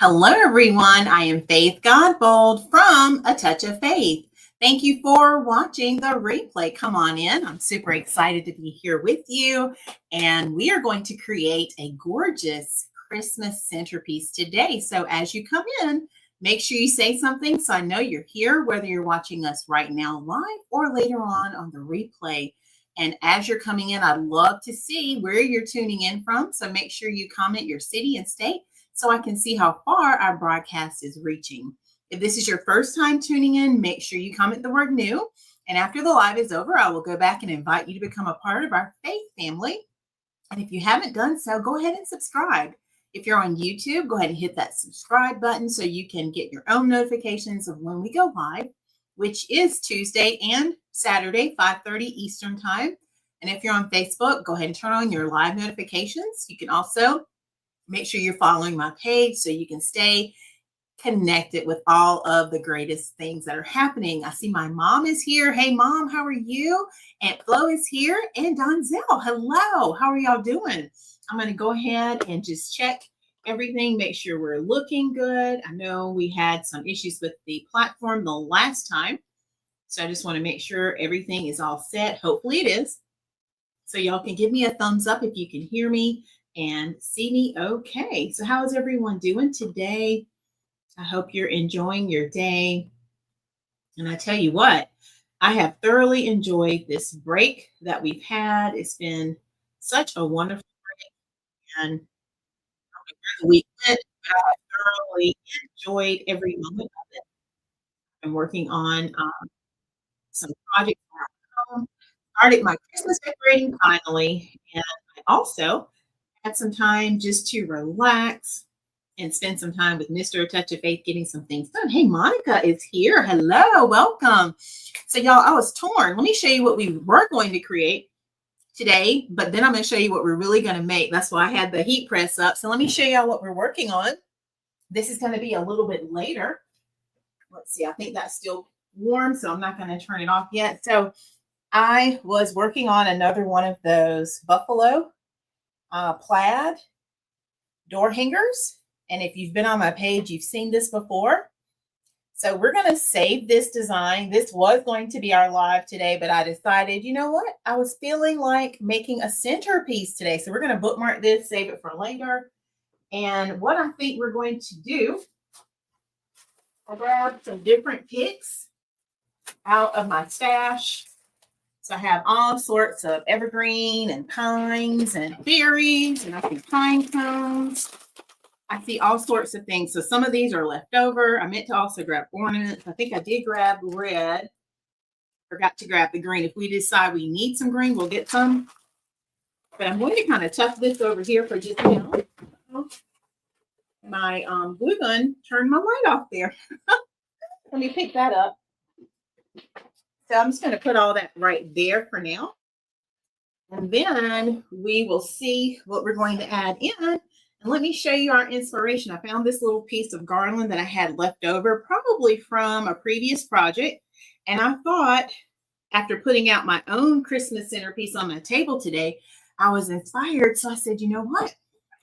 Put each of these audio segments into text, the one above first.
Hello, everyone. I am Faith Godbold from A Touch of Faith. Thank you for watching the replay. Come on in. I'm super excited to be here with you. And we are going to create a gorgeous Christmas centerpiece today. So as you come in, make sure you say something so I know you're here, whether you're watching us right now live or later on the replay. And as you're coming in, I'd love to see where you're tuning in from. So make sure you comment your city and state so I can see how far our broadcast is reaching. If this is your first time tuning in, make sure you comment the word new. And after the live is over, I will go back and invite you to become a part of our faith family. And if you haven't done so, go ahead and subscribe. If you're on YouTube, go ahead and hit that subscribe button so you can get your own notifications of when we go live, which is Tuesday and Saturday, 5:30 Eastern time. And if you're on Facebook, go ahead and turn on your live notifications. You can also make sure you're following my page so you can stay connected with all of the greatest things that are happening. I see my mom is here. Hey, Mom, how are you? Aunt Flo is here. And Donzel, hello. How are y'all doing? I'm going to go ahead and just check everything, make sure we're looking good. I know we had some issues with the platform the last time, so I just want to make sure everything is all set. Hopefully it is. So y'all can give me a thumbs up if you can hear me and see me okay. So how is everyone doing today? I hope you're enjoying your day. And I tell you what, I have thoroughly enjoyed this break that we've had. It's been such a wonderful break, and the week went, but I have thoroughly enjoyed every moment of it. I'm working on some projects around home. Started my Christmas decorating finally, and I also had some time just to relax and spend some time with Mr. Touch of Faith getting some things done. Hey, Monica is here. Hello, welcome. So y'all, I was torn. Let me show you what we were going to create today, but then I'm going to show you what we're really going to make. That's why I had the heat press up. So let me show y'all what we're working on. This is going to be a little bit later. Let's see. I think that's still warm, so I'm not going to turn it off yet. So I was working on another one of those buffalo plaid door hangers. And if you've been on my page, you've seen this before. So we're going to save this design. This was going to be our live today, but I decided, you know what? I was feeling like making a centerpiece today. So we're going to bookmark this, save it for later. And what I think we're going to do, I'll grab some different picks out of my stash. So I have all sorts of evergreen and pines and berries, and I see pine cones. I see all sorts of things. So some of these are left over. I meant to also grab ornaments. I think I did grab red. Forgot to grab the green. If we decide we need some green, we'll get some. But I'm going to kind of tuck this over here for just now. My glue gun turned my light off there. Let me pick that up. So I'm just going to put all that right there for now. And then we will see what we're going to add in. And let me show you our inspiration. I found this little piece of garland that I had left over, probably from a previous project. And I thought, after putting out my own Christmas centerpiece on my table today, I was inspired. So I said, you know what?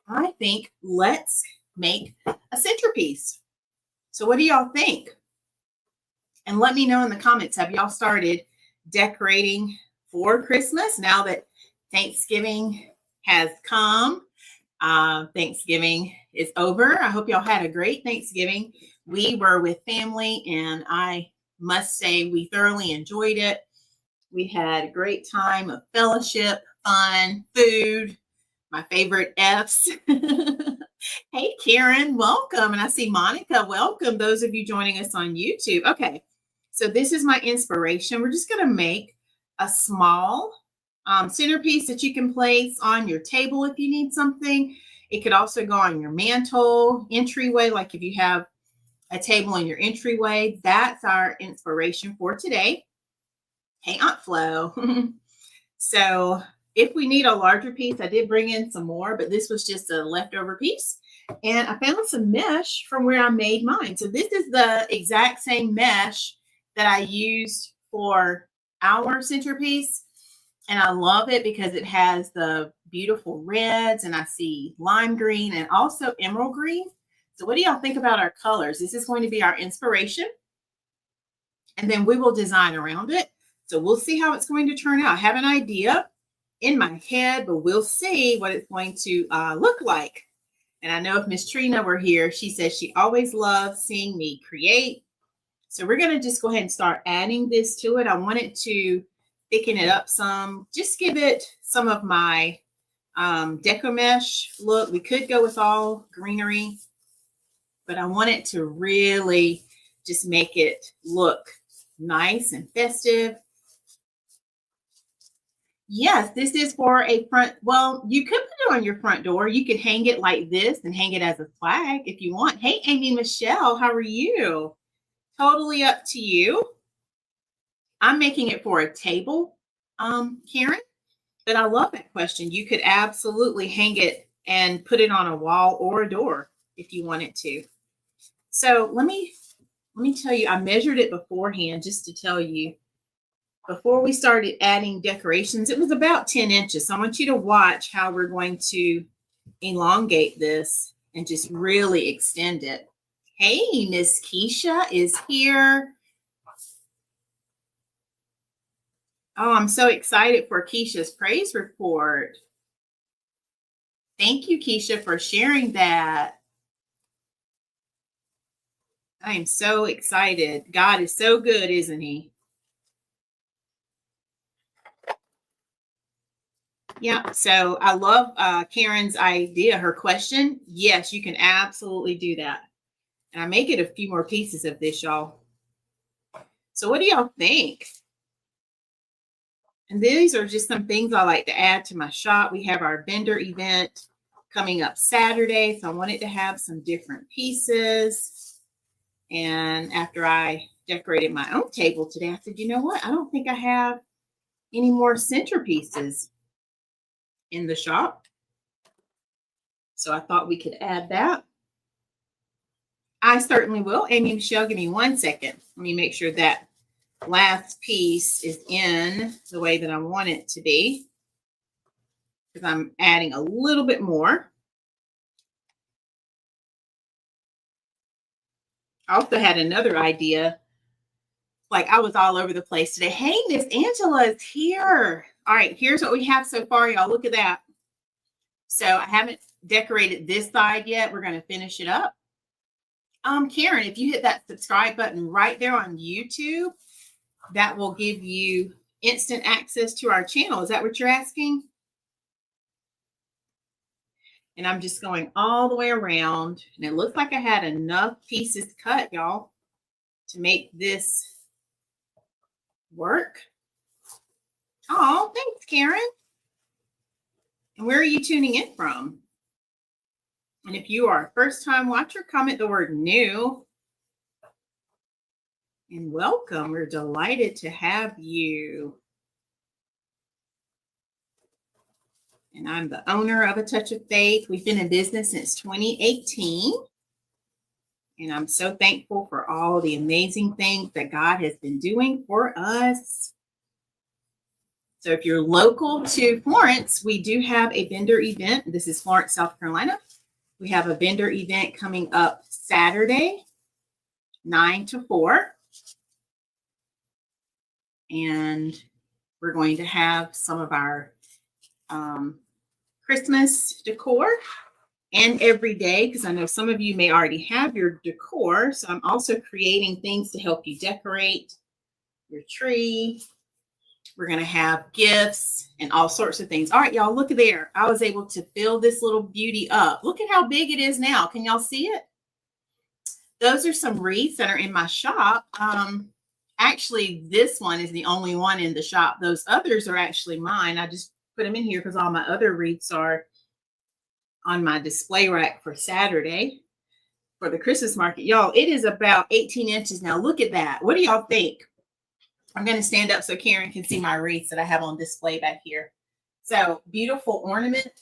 I think let's make a centerpiece. So what do y'all think? And let me know in the comments, have y'all started decorating for Christmas now that Thanksgiving has come? Thanksgiving is over. I hope y'all had a great Thanksgiving. We were with family, and I must say we thoroughly enjoyed it. We had a great time of fellowship, fun, food, my favorite F's. Hey, Karen, welcome. And I see Monica, welcome. Those of you joining us on YouTube. Okay, so this is my inspiration. We're just going to make a small centerpiece that you can place on your table if you need something. It could also go on your mantle, entryway, like if you have a table in your entryway. That's our inspiration for today. Hey, Aunt Flo. So if we need a larger piece, I did bring in some more, but this was just a leftover piece. And I found some mesh from where I made mine. So this is the exact same mesh that I used for our centerpiece. And I love it because it has the beautiful reds, and I see lime green and also emerald green. So what do y'all think about our colors? This is going to be our inspiration, and then we will design around it. So we'll see how it's going to turn out. I have an idea in my head, but we'll see what it's going to look like. And I know if Miss Trina were here, she says she always loves seeing me create. So we're going to just go ahead and start adding this to it. I want it to thicken it up some, just give it some of my deco mesh look. We could go with all greenery, but I want it to really just make it look nice and festive. Yes, this is for a front. Well, you could put it on your front door. You could hang it like this and hang it as a flag if you want. Hey, Amy Michelle, how are you? Totally up to you. I'm making it for a table, Karen, but I love that question. You could absolutely hang it and put it on a wall or a door if you wanted to. So let me tell you, I measured it beforehand just to tell you. Before we started adding decorations, it was about 10 inches. So I want you to watch how we're going to elongate this and just really extend it. Hey, Miss Keisha is here. Oh, I'm so excited for Keisha's praise report. Thank you, Keisha, for sharing that. I am so excited. God is so good, isn't he? Yeah, so I love Karen's idea, her question. Yes, you can absolutely do that. And I may get a few more pieces of this, y'all. So what do y'all think? And these are just some things I like to add to my shop. We have our vendor event coming up Saturday, so I wanted to have some different pieces. And after I decorated my own table today, I said, you know what? I don't think I have any more centerpieces in the shop. So I thought we could add that. I certainly will. Amy Michelle, give me 1 second. Let me make sure that last piece is in the way that I want it to be, because I'm adding a little bit more. I also had another idea. Like, I was all over the place today. Hey, Miss Angela is here. All right, here's what we have so far, y'all. Look at that. So I haven't decorated this side yet. We're going to finish it up. Karen, if you hit that subscribe button right there on YouTube, that will give you instant access to our channel. Is that what you're asking? And I'm just going all the way around. And it looks like I had enough pieces cut, y'all, to make this work. Oh, thanks, Karen. And where are you tuning in from? And if you are a first-time watcher, comment the word new. And welcome. We're delighted to have you. And I'm the owner of A Touch of Faith. We've been in business since 2018. And I'm so thankful for all the amazing things that God has been doing for us. So if you're local to Florence, we do have a vendor event. This is Florence, South Carolina. We have a vendor event coming up Saturday, 9 to 4. And we're going to have some of our Christmas decor and every day, because I know some of you may already have your decor. So I'm also creating things to help you decorate your tree. We're going to have gifts and all sorts of things. All right, y'all, look there. I was able to fill this little beauty up. Look at how big it is now. Can y'all see it? Those are some wreaths that are in my shop. Actually, this one is the only one in the shop. Those others are actually mine. I just put them in here because all my other wreaths are on my display rack for Saturday for the Christmas market. Y'all, it is about 18 inches now. Look at that. What do y'all think? I'm going to stand up so Karen can see my wreaths that I have on display back here. So beautiful ornament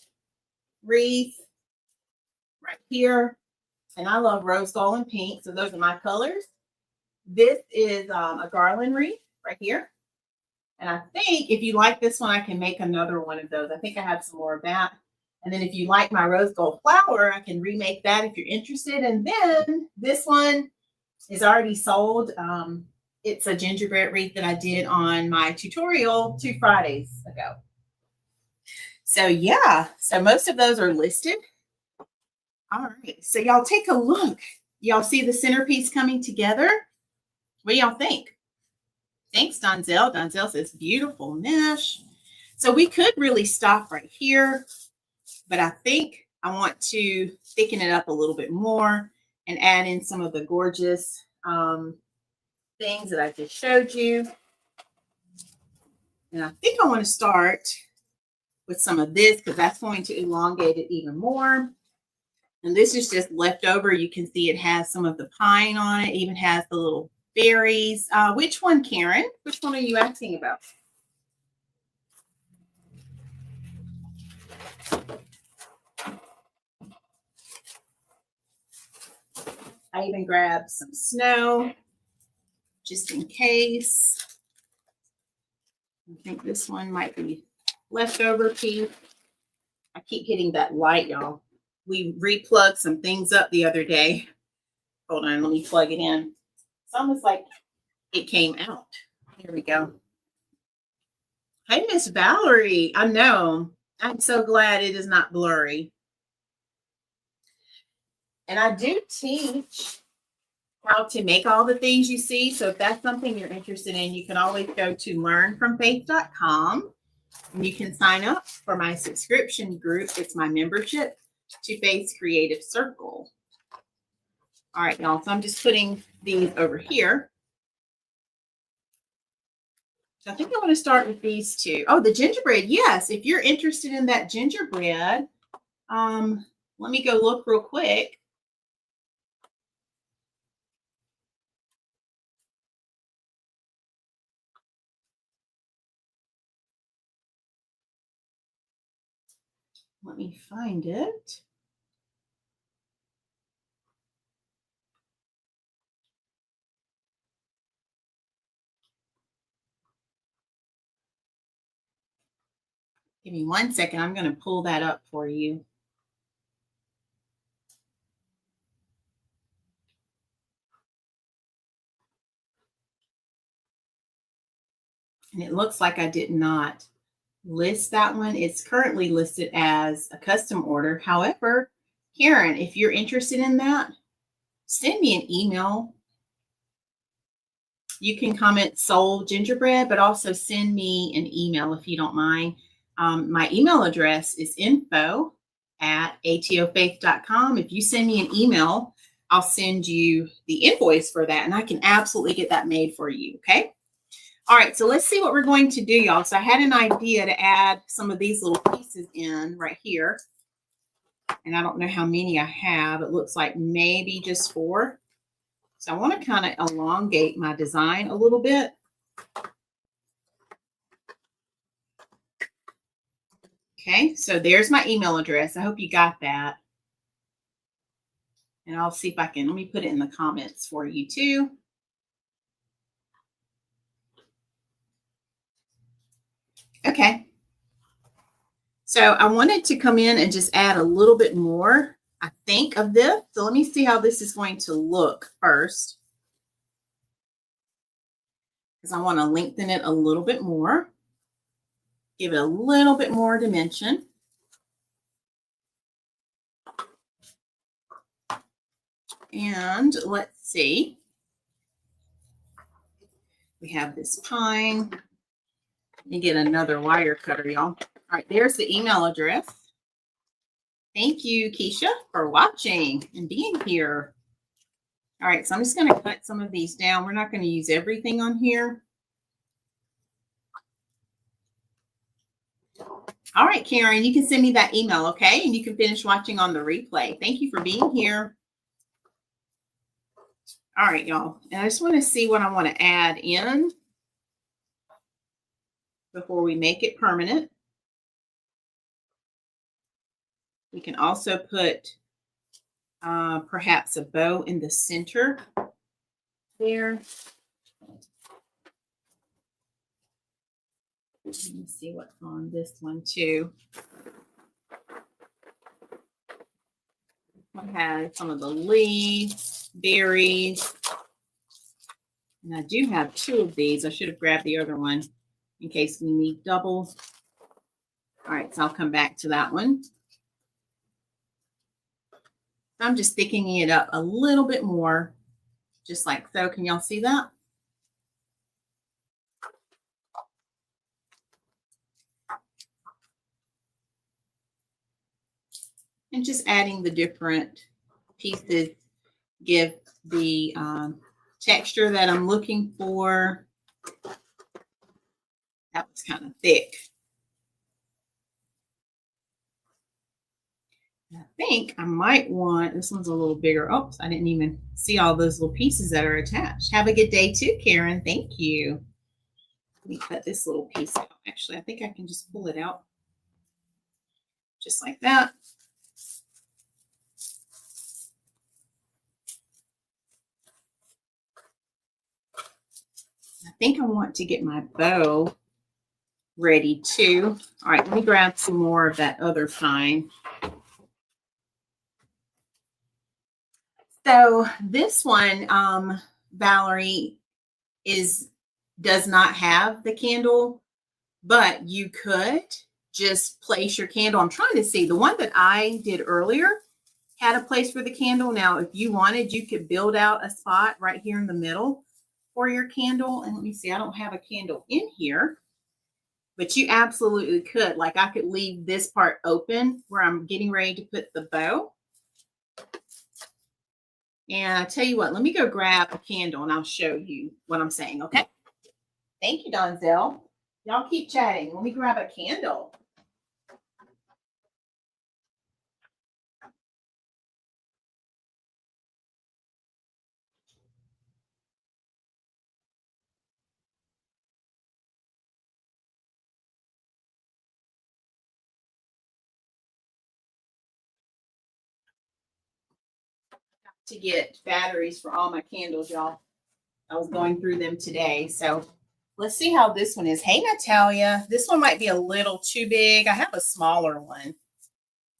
wreath right here. And I love rose gold and pink. So those are my colors. This is a garland wreath right here. And I think if you like this one, I can make another one of those. I think I have some more of that. And then if you like my rose gold flower, I can remake that if you're interested. And then this one is already sold. It's a gingerbread wreath that I did on my tutorial 2 Fridays ago. So yeah, so most of those are listed. All right, so y'all take a look. Y'all see the centerpiece coming together? What do y'all think? Thanks, Donzel. Donzel says beautiful mesh. So we could really stop right here, but I think I want to thicken it up a little bit more and add in some of the gorgeous things that I just showed you. And I think I want to start with some of this because that's going to elongate it even more. And this is just leftover. You can see it has some of the pine on it, even has the little berries. Which one, Karen? Which one are you asking about? I even grabbed some snow just in case. I think this one might be leftover piece. I keep getting that light, y'all. We replugged some things up the other day. Hold on, let me plug it in. It's almost like it came out. Here we go. Hey, Miss Valerie. I know. I'm so glad it is not blurry. And I do teach how to make all the things you see. So if that's something you're interested in, you can always go to learnfromfaith.com and you can sign up for my subscription group. It's my membership to Faith's Creative Circle. All right, y'all. So I'm just putting these over here. So I think I want to start with these two. Oh, the gingerbread. Yes, if you're interested in that gingerbread, let me go look real quick. Let me find it. Give me 1 second. I'm going to pull that up for you. And it looks like I did not list that one. It's currently listed as a custom order. However, Karen, if you're interested in that, send me an email. You can comment sold gingerbread, but also send me an email if you don't mind. My email address is info@atofaith.com. If you send me an email, I'll send you the invoice for that, and I can absolutely get that made for you, okay? All right, so let's see what we're going to do, y'all. So I had an idea to add some of these little pieces in right here. And I don't know how many I have. It looks like maybe just 4. So I want to kind of elongate my design a little bit. Okay, so there's my email address. I hope you got that. And I'll see if I can, let me put it in the comments for you too. Okay. So I wanted to come in and just add a little bit more, I think, of this. So let me see how this is going to look first. Because I want to lengthen it a little bit more. Give it a little bit more dimension. And let's see. We have this pine. Let me get another wire cutter, y'all. All right, there's the email address. Thank you, Keisha, for watching and being here. All right, so I'm just going to cut some of these down. We're not going to use everything on here. All right, Karen, you can send me that email, okay? And you can finish watching on the replay. Thank you for being here. All right, y'all. And I just want to see what I want to add in before we make it permanent. We can also put perhaps a bow in the center there. Let me see what's on this one too. I have some of the leaves, berries, and I do have 2 of these. I should have grabbed the other one in case we need double. All right, so I'll come back to that one. I'm just thickening it up a little bit more, just like so. Can y'all see that? And just adding the different pieces give the texture that I'm looking for. That was kind of thick. I think I might want, this one's a little bigger. Oops, I didn't even see all those little pieces that are attached. Have a good day too, Karen. Thank you. Let me cut this little piece out. Actually, I think I can just pull it out just like that. I think I want to get my bow ready too. All right, let me grab some more of that other kind. So this one, Valerie, does not have the candle, but you could just place your candle. I'm trying to see. The one that I did earlier had a place for the candle. Now, if you wanted, you could build out a spot right here in the middle for your candle. And let me see, I don't have a candle in here, but you absolutely could. Like I could leave this part open where I'm getting ready to put the bow. And I tell you what, let me go grab a candle and I'll show you what I'm saying, okay? Thank you, Donzel. Y'all keep chatting. Let me grab a candle. To get batteries for all my candles, y'all. I was going through them today. So let's see how this one is. Hey, Natalia. This one might be a little too big. I have a smaller one.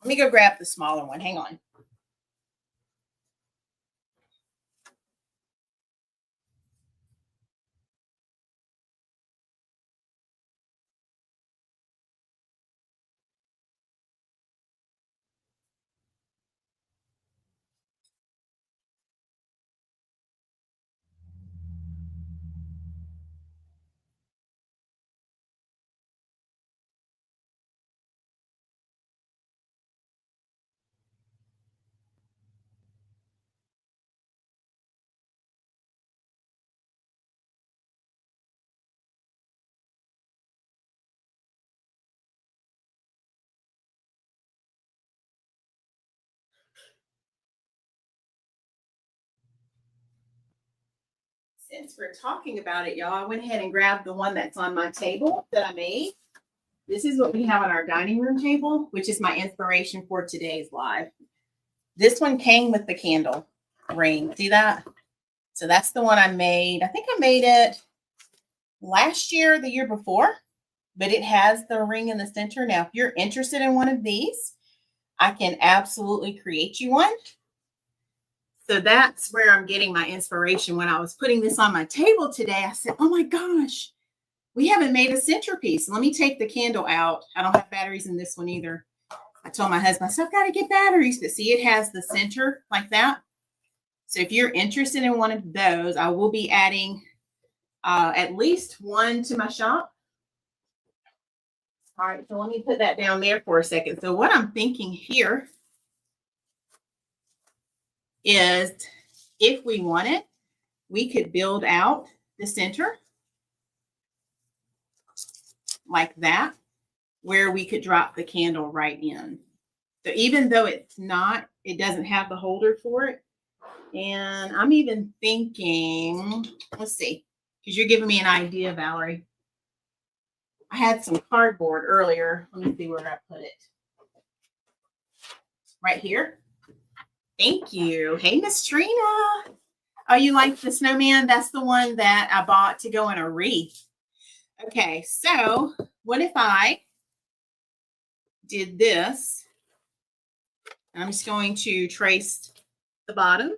Let me go grab the smaller one. Hang on. Since we're talking about it, y'all, I went ahead and grabbed the one that's on my table that I made. This is what we have on our dining room table, which is my inspiration for today's live. This one came with the candle ring. See that? So that's the one I made. I think I made it last year, the year before, but it has the ring in the center. Now, if you're interested in one of these, I can absolutely create you one. So that's where I'm getting my inspiration. When I was putting this on my table today, I said, oh my gosh, we haven't made a centerpiece. Let me take the candle out. I don't have batteries in this one either. I told my husband, I said, I've got to get batteries. But see, it has the center like that. So if you're interested in one of those, I will be adding at least one to my shop. All right, so let me put that down there for a second. So what I'm thinking here is if we wanted, we could build out the center like that, where we could drop the candle right in. So even though it's not, it doesn't have the holder for it. And I'm even thinking, let's see, because you're giving me an idea, Valerie. I had some cardboard earlier. Let me see where I put it. Right here. Thank you. Hey, Miss Trina. Oh, you like the snowman? That's the one that I bought to go in a wreath. Okay, so what if I did this And I'm just going to trace the bottom.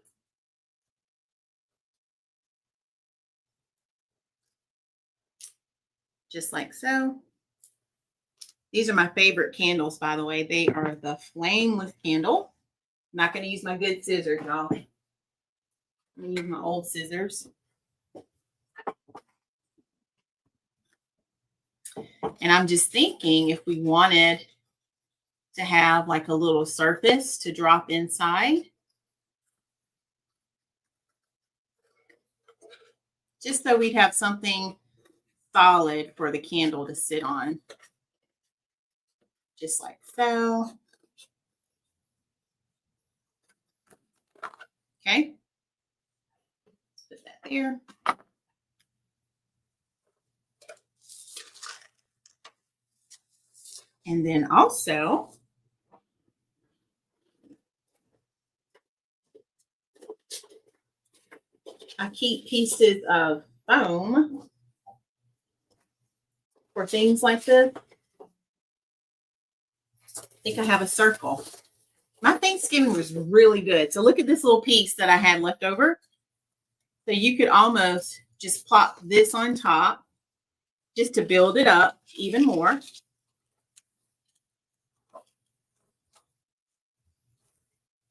Just like so. These are my favorite candles, by the way. They are the flameless candle. I'm not going to use my good scissors, y'all. I'm going to use my old scissors. And I'm just thinking if we wanted to have like a little surface to drop inside, just so we'd have something solid for the candle to sit on. Just like so. Okay. Put that there. And then also, I keep pieces of foam for things like this. I think I have a circle. My Thanksgiving was really good. So look at this little piece that I had left over. So you could almost just plop this on top just to build it up even more.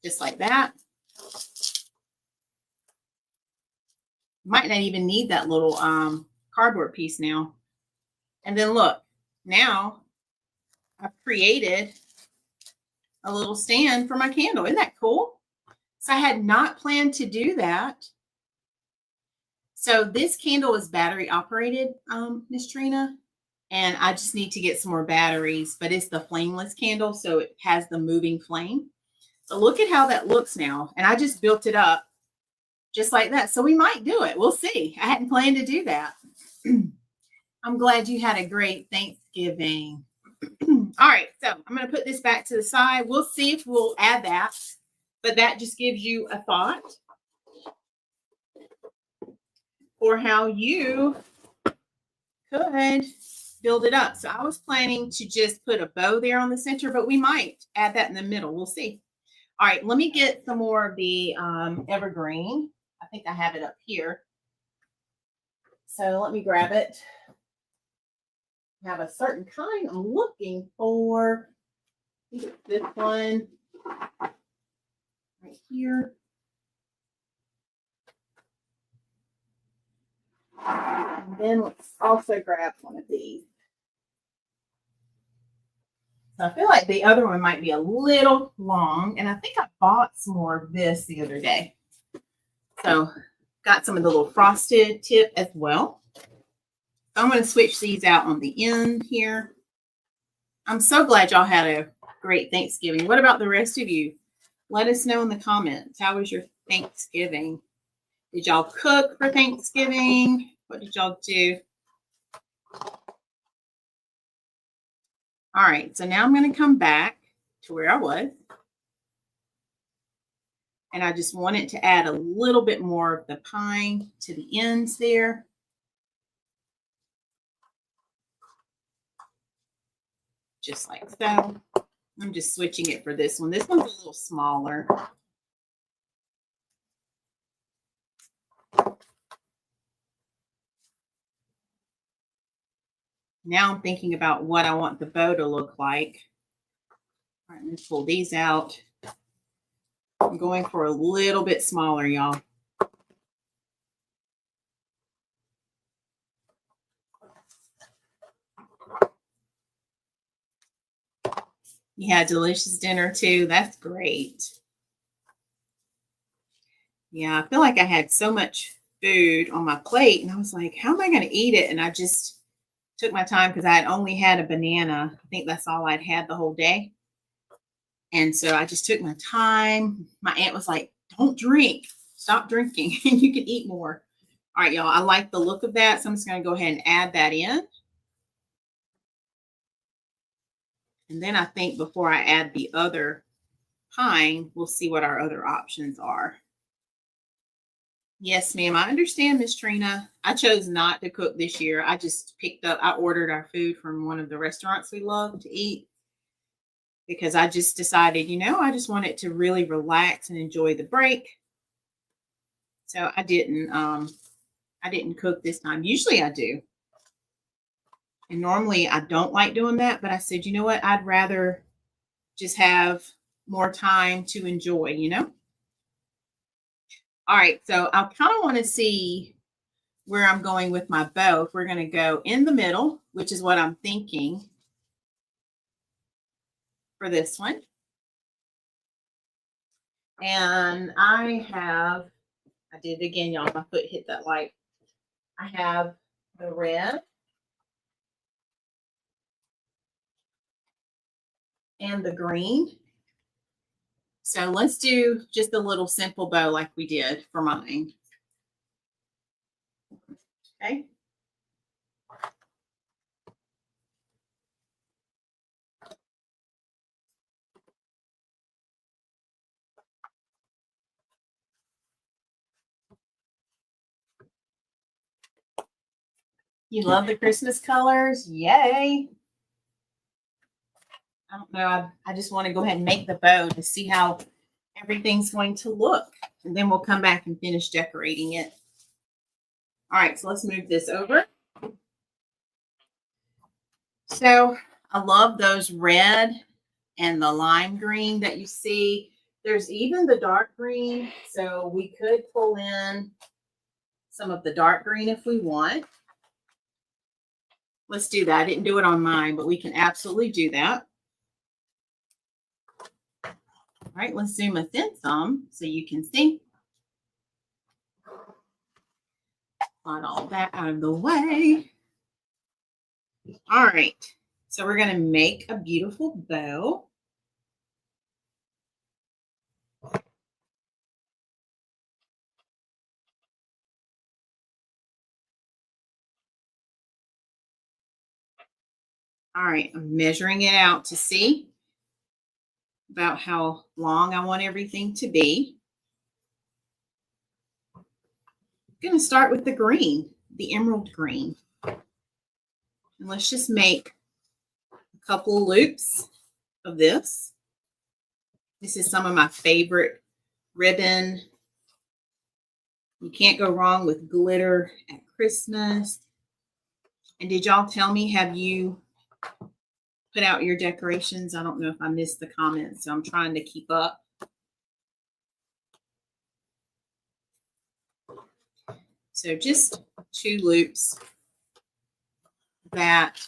Just like that. Might not even need that little cardboard piece now. And then look, now I've created a little stand for my candle. Isn't that cool? So I had not planned to do that. So this candle is battery operated, Miss Trina, and I just need to get some more batteries, but it's the flameless candle, so it has the moving flame. So look at how that looks now. And I just built it up just like that. So we might do it. We'll see. I hadn't planned to do that. I'm glad you had a great Thanksgiving. All right, so I'm going to put this back to the side. We'll see if we'll add that, but that just gives you a thought for how you could build it up. So I was planning to just put a bow there on the center, but we might add that in the middle. We'll see. All right, let me get some more of the evergreen. I think I have it up here. So let me grab it. I have a certain kind I'm looking for. I think it's this one right here. And then let's also grab one of these. So I feel like the other one might be a little long, and I think I bought some more of this the other day. So got some of the little frosted tip as well. So I'm going to switch these out on the end here. I'm so glad y'all had a great Thanksgiving. What about the rest of you? Let us know in the comments. How was your Thanksgiving? Did y'all cook for Thanksgiving? What did y'all do? All right, so now I'm going to come back to where I was. And I just wanted to add a little bit more of the pine to the ends there. Just like so. I'm just switching it for this one. This one's a little smaller. Now I'm thinking about what I want the bow to look like. All right, let's pull these out. I'm going for a little bit smaller, y'all. You had delicious dinner too. That's great. Yeah, I feel like I had so much food on my plate and I was like, how am I going to eat it? And I just took my time because I had only had a banana. I think that's all I'd had the whole day. And so I just took my time. My aunt was like, don't drink. Stop drinking and you can eat more. All right, y'all. I like the look of that. So I'm just going to go ahead and add that in. And then I think before I add the other pine, we'll see what our other options are. Yes, ma'am. I understand, Miss Trina. I chose not to cook this year. I just I ordered our food from one of the restaurants we love to eat. because I just decided, I just wanted to really relax and enjoy the break. So I didn't cook this time. Usually I do. And normally I don't like doing that, but I said, you know what? I'd rather just have more time to enjoy. All right, so I kind of want to see where I'm going with my bow. If we're going to go in the middle, which is what I'm thinking for this one. And I did it again, y'all. My foot hit that light. I have the red and the green. So let's do just a little simple bow like we did for mine. Okay. You love the Christmas colors? Yay. I don't know. I just want to go ahead and make the bow to see how everything's going to look. And then we'll come back and finish decorating it. All right, so let's move this over. So I love those red and the lime green that you see. There's even the dark green. So we could pull in some of the dark green if we want. Let's do that. I didn't do it on mine, but we can absolutely do that. All right, let's zoom us in some so you can see. Got all that out of the way. All right, so we're going to make a beautiful bow. All right, I'm measuring it out to see about how long I want everything to be. I'm going to start with the green, the emerald green. And let's just make a couple loops of this. This is some of my favorite ribbon. You can't go wrong with glitter at Christmas. And did y'all tell me, have you put out your decorations? I don't know if I missed the comments, so I'm trying to keep up. So just 2 loops that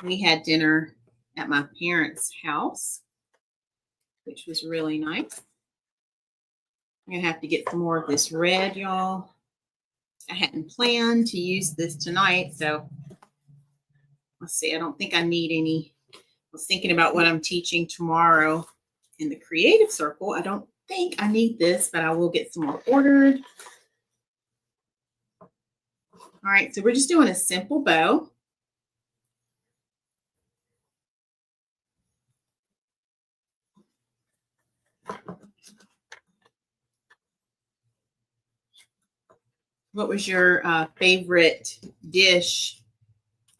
we had dinner at my parents' house, which was really nice. I'm going to have to get some more of this red, y'all. I hadn't planned to use this tonight, so let's see. I don't think I need any. I was thinking about what I'm teaching tomorrow in the creative circle. I don't think I need this, but I will get some more ordered. All right, so we're just doing a simple bow. What was your favorite dish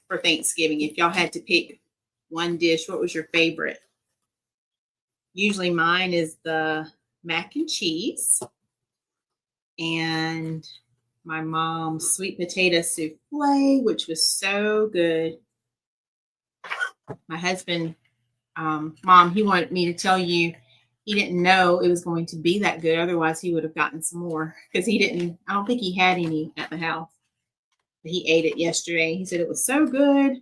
for Thanksgiving? If y'all had to pick one dish, what was your favorite? Usually mine is the mac and cheese and my mom's sweet potato souffle, which was so good. My husband, Mom, he wanted me to tell you he didn't know it was going to be that good. Otherwise, he would have gotten some more because I don't think he had any at the house. But he ate it yesterday. He said it was so good.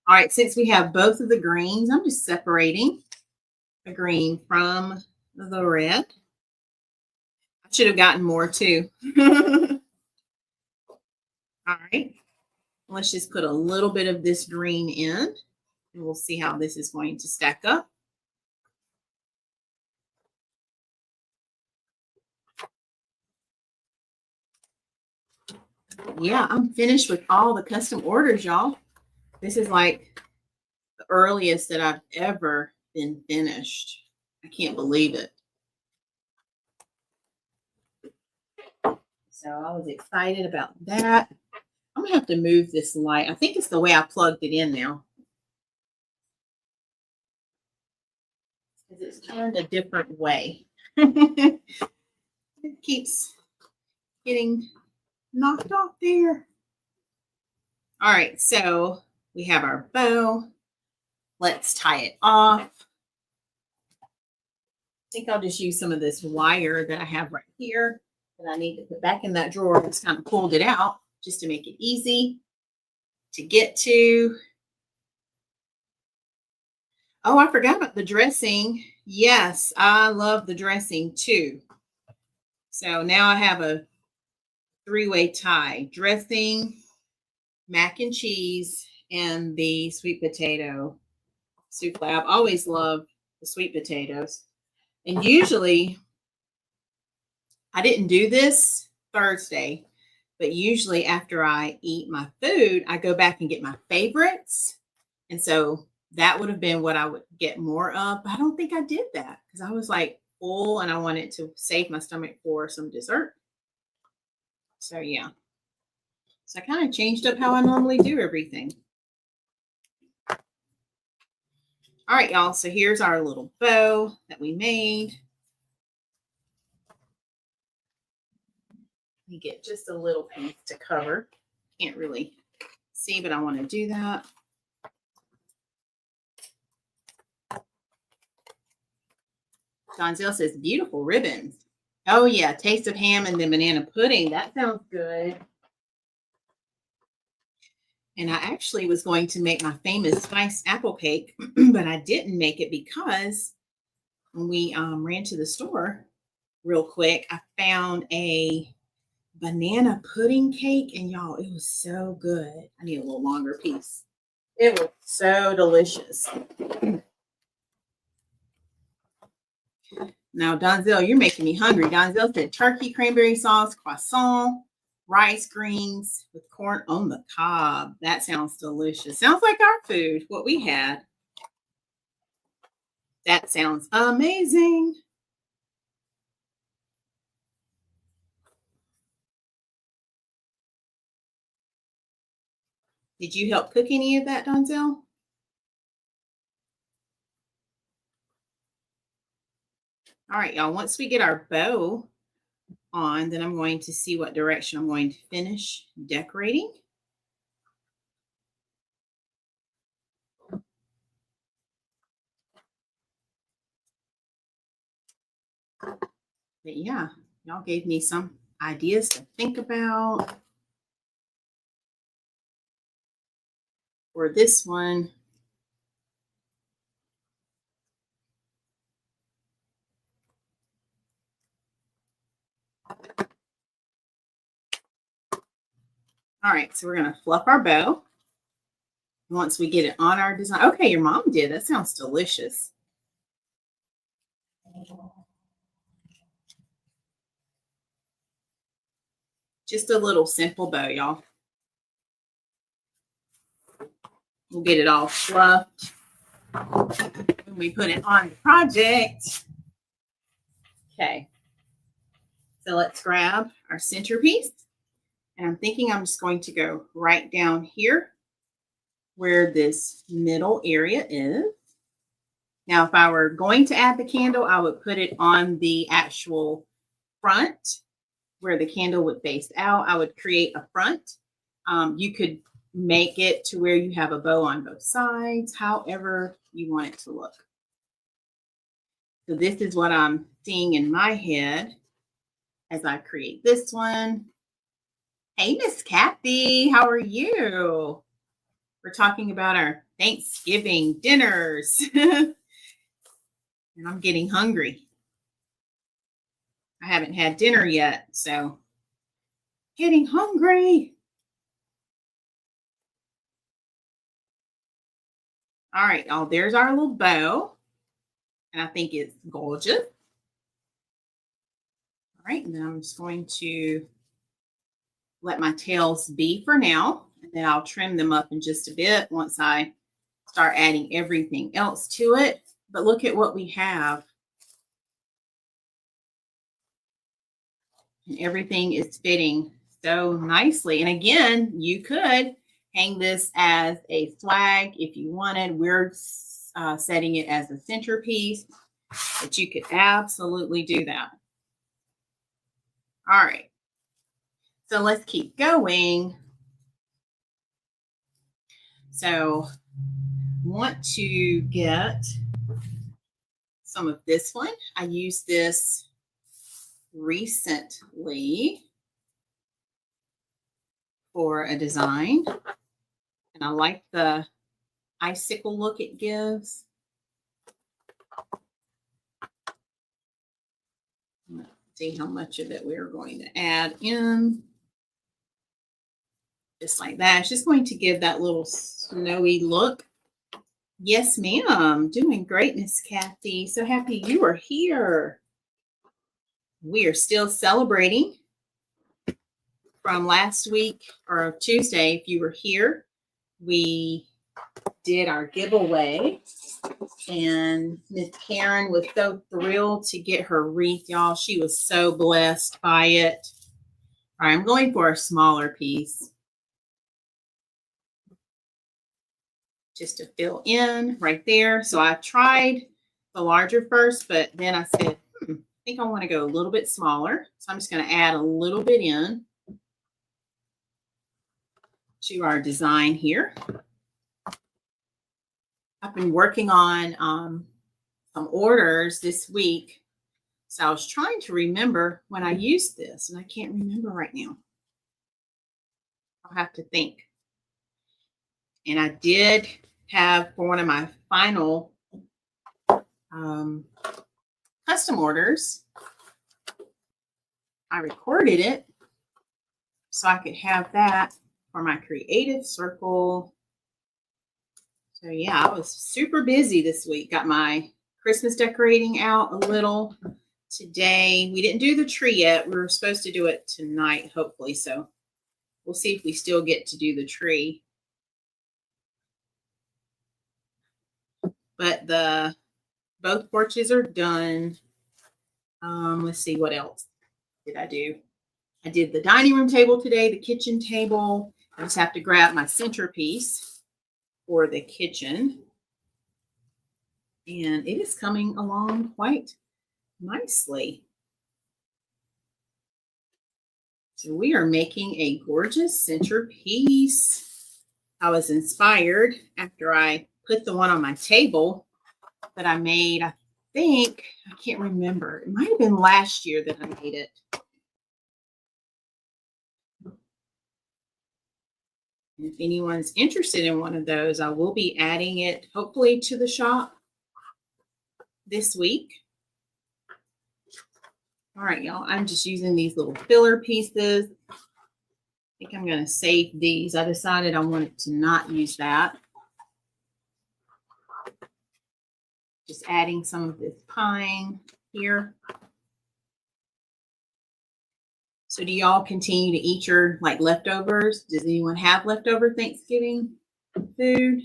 All right, since we have both of the greens, I'm just separating the green from the red. I should have gotten more too. All right, let's just put a little bit of this green in, and we'll see how this is going to stack up. Yeah, I'm finished with all the custom orders, y'all. This is like the earliest that I've ever been finished. I can't believe it. So I was excited about that. I'm gonna have to move this light. I think it's the way I plugged it in now. Because it's turned a different way. It keeps getting knocked off there. All right, so we have our bow. Let's tie it off. I think I'll just use some of this wire that I have right here that I need to put back in that drawer. I just kind of pulled it out just to make it easy to get to. Oh, I forgot about the dressing. Yes, I love the dressing too. So now I have a three-way tie: dressing, mac and cheese, and the sweet potato souffle. I've always loved the sweet potatoes. And usually, I didn't do this Thursday, but usually after I eat my food, I go back and get my favorites. And so that would have been what I would get more of. But I don't think I did that because I was like full and I wanted to save my stomach for some dessert. So yeah. So I kind of changed up how I normally do everything. All right, y'all. So here's our little bow that we made. Let me get just a little piece to cover. Can't really see, but I want to do that. Donzel says, beautiful ribbons. Oh, yeah. Taste of ham and then banana pudding. That sounds good. And I actually was going to make my famous spiced apple cake, but I didn't make it because when we ran to the store real quick, I found a banana pudding cake. And y'all, it was so good. I need a little longer piece. It was so delicious. Now, Donzel, you're making me hungry. Donzel said turkey, cranberry sauce, croissant, rice greens with corn on the cob. That sounds delicious. Sounds like our food, what we had. That sounds amazing. Did you help cook any of that, Donzel? All right, y'all. Once we get our bow on, then I'm going to see what direction I'm going to finish decorating. But yeah, y'all gave me some ideas to think about for this one. All right, so we're going to fluff our bow once we get it on our design. Okay, your mom did. That sounds delicious. Just a little simple bow, y'all. We'll get it all fluffed when we put it on the project. Okay, so let's grab our centerpiece. And I'm thinking I'm just going to go right down here where this middle area is. Now, if I were going to add the candle, I would put it on the actual front where the candle would face out. I would create a front. You could make it to where you have a bow on both sides, however you want it to look. So this is what I'm seeing in my head as I create this one. Hey, Miss Kathy, how are you? We're talking about our Thanksgiving dinners. And I'm getting hungry. I haven't had dinner yet, so getting hungry. All right, y'all, there's our little bow. And I think it's gorgeous. All right, and then I'm just going to let my tails be for now. And then I'll trim them up in just a bit once I start adding everything else to it. But look at what we have. And everything is fitting so nicely. And again, you could hang this as a swag if you wanted. We're setting it as a centerpiece, but you could absolutely do that. All right. So let's keep going. So want to get some of this one. I used this recently for a design, and I like the icicle look it gives. Let's see how much of it we're going to add in. Just like that. It's just going to give that little snowy look. Yes, ma'am. Doing great, Miss Kathy. So happy you are here. We are still celebrating from last week or Tuesday. If you were here, we did our giveaway, and Miss Karen was so thrilled to get her wreath, y'all. She was so blessed by it. All right, I'm going for a smaller piece just to fill in right there. So I tried the larger first, but then I said, I think I want to go a little bit smaller. So I'm just going to add a little bit in to our design here. I've been working on some orders this week. So I was trying to remember when I used this, and I can't remember right now. I'll have to think. And I did have, for one of my final custom orders, I recorded it so I could have that for my creative circle. So yeah, I was super busy this week. Got my Christmas decorating out a little today. We didn't do the tree yet. We were supposed to do it tonight, hopefully. So we'll see if we still get to do the tree. But both porches are done. Let's see, what else did I do? I did the dining room table today, the kitchen table. I just have to grab my centerpiece for the kitchen. And it is coming along quite nicely. So we are making a gorgeous centerpiece. I was inspired after I put the one on my table that I made. I think, I can't remember. It might have been last year that I made it. If anyone's interested in one of those, I will be adding it hopefully to the shop this week. All right, y'all, I'm just using these little filler pieces. I think I'm going to save these. I decided I wanted to not use that. Just adding some of this pine here. So do y'all continue to eat your leftovers? Does anyone have leftover Thanksgiving food?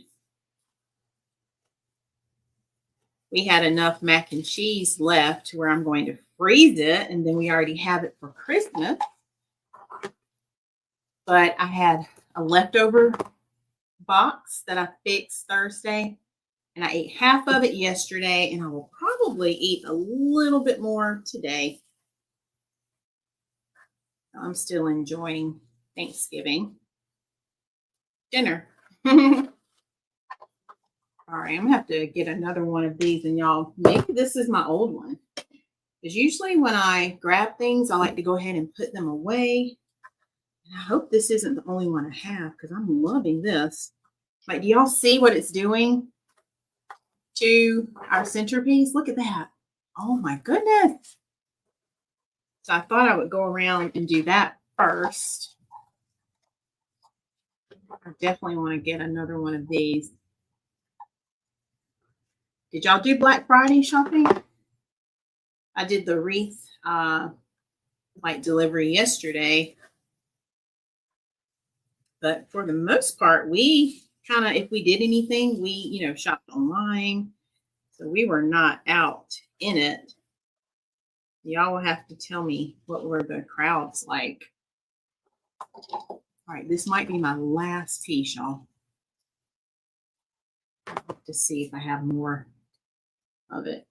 We had enough mac and cheese left where I'm going to freeze it, and then we already have it for Christmas. But I had a leftover box that I fixed Thursday, and I ate half of it yesterday, and I will probably eat a little bit more today. I'm still enjoying Thanksgiving dinner. All right, I'm gonna have to get another one of these, and y'all, maybe this is my old one. Because usually when I grab things, I like to go ahead and put them away. And I hope this isn't the only one I have, because I'm loving this. Like, do y'all see what it's doing to our centerpiece? Look at that. Oh my goodness. So I thought I would go around and do that first. I definitely want to get another one of these. Did y'all do Black Friday shopping? I did the wreath delivery yesterday. But for the most part, we kind of, if we did anything, we, shopped online. So we were not out in it. Y'all will have to tell me what were the crowds like. All right, this might be my last piece, y'all. To see if I have more of it.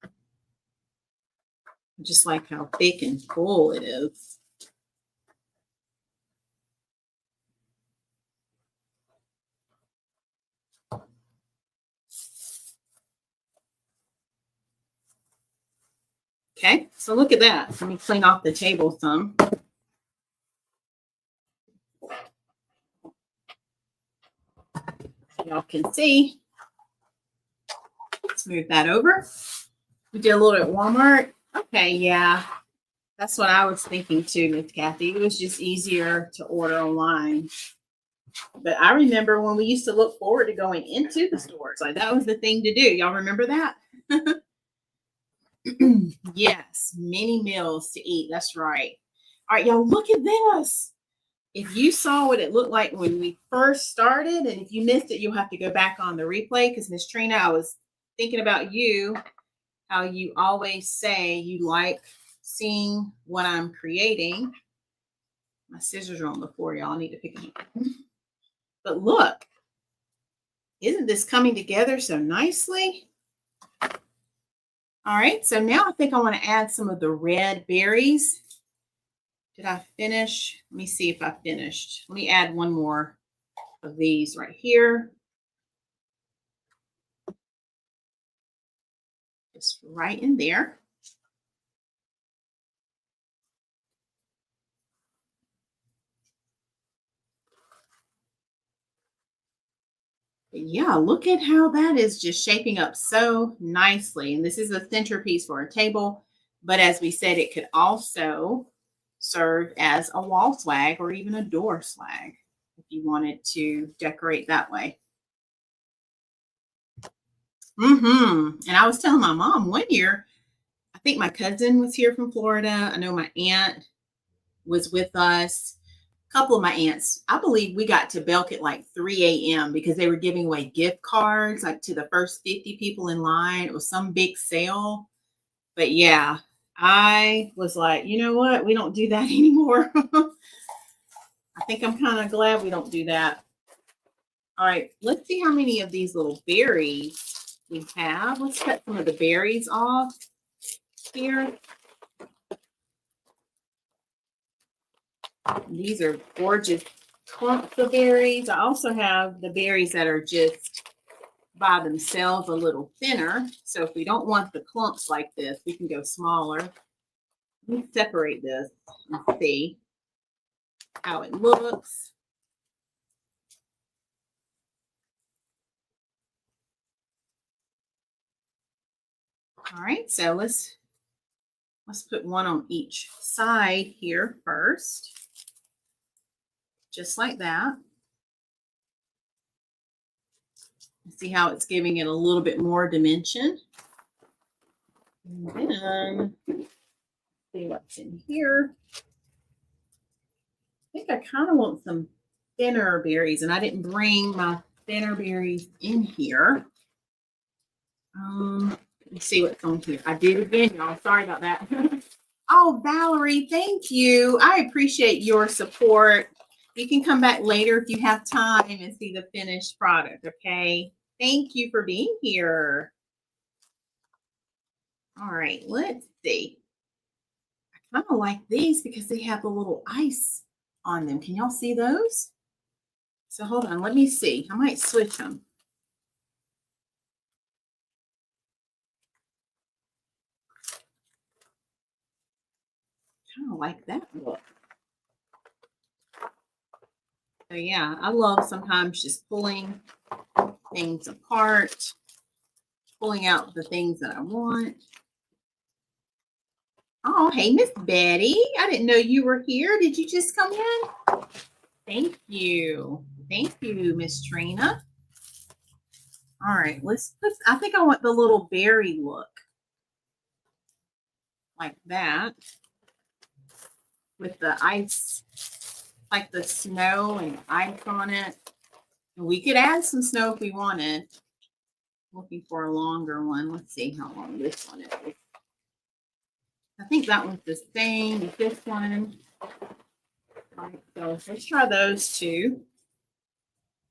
I just like how thick and full it is. Okay, so look at that. Let me clean off the table some. Y'all can see. Let's move that over. We did a little at Walmart. Okay, yeah. That's what I was thinking too, Miss Kathy. It was just easier to order online. But I remember when we used to look forward to going into the stores. Like that was the thing to do. Y'all remember that? Yes, many meals to eat. That's right. All right, y'all, look at this. If you saw what it looked like when we first started, and if you missed it, you'll have to go back on the replay because Miss Trina, I was thinking about you, how you always say you like seeing what I'm creating. My scissors are on the floor, y'all. I need to pick them up. But look, isn't this coming together so nicely? All right, so now I think I want to add some of the red berries. Did I finish? Let me see if I finished. Let me add one more of these right here. Just right in there. But yeah, look at how that is just shaping up so nicely. And this is a centerpiece for a table. But as we said, it could also serve as a wall swag or even a door swag if you wanted to decorate that way. And I was telling my mom one year, I think my cousin was here from Florida. I know my aunt was with us. A couple of my aunts, I believe we got to Belk at like 3 a.m. because they were giving away gift cards like to the first 50 people in line. It was some big sale. But yeah, I was like, you know what? We don't do that anymore. I think I'm kind of glad we don't do that. All right, let's see how many of these little berries we have. Let's cut some of the berries off here. These are gorgeous clumps of berries. I also have the berries that are just by themselves a little thinner. So if we don't want the clumps like this, we can go smaller. Let me separate this and see how it looks. All right, so let's put one on each side here first. Just like that. See how it's giving it a little bit more dimension. And then see what's in here. I think I kind of want some thinner berries, and I didn't bring my thinner berries in here. Let me see what's on here. I did again, y'all. Sorry about that. Oh, Valerie, thank you. I appreciate your support. You can come back later if you have time and see the finished product, okay? Thank you for being here. All right, let's see. I kind of like these because they have a little ice on them. Can y'all see those? So hold on, let me see. I might switch them. Kind of like that look. So yeah, I love sometimes just pulling things apart, pulling out the things that I want. Oh, hey, Miss Betty. I didn't know you were here. Did you just come in? Thank you. Thank you, Miss Trina. All right, let's put, I think I want the little berry look. Like that. With the ice, like the snow and ice on it. And we could add some snow if we wanted. Looking for a longer one. Let's see how long this one is. I think that one's the same as this one. All right, so let's try those two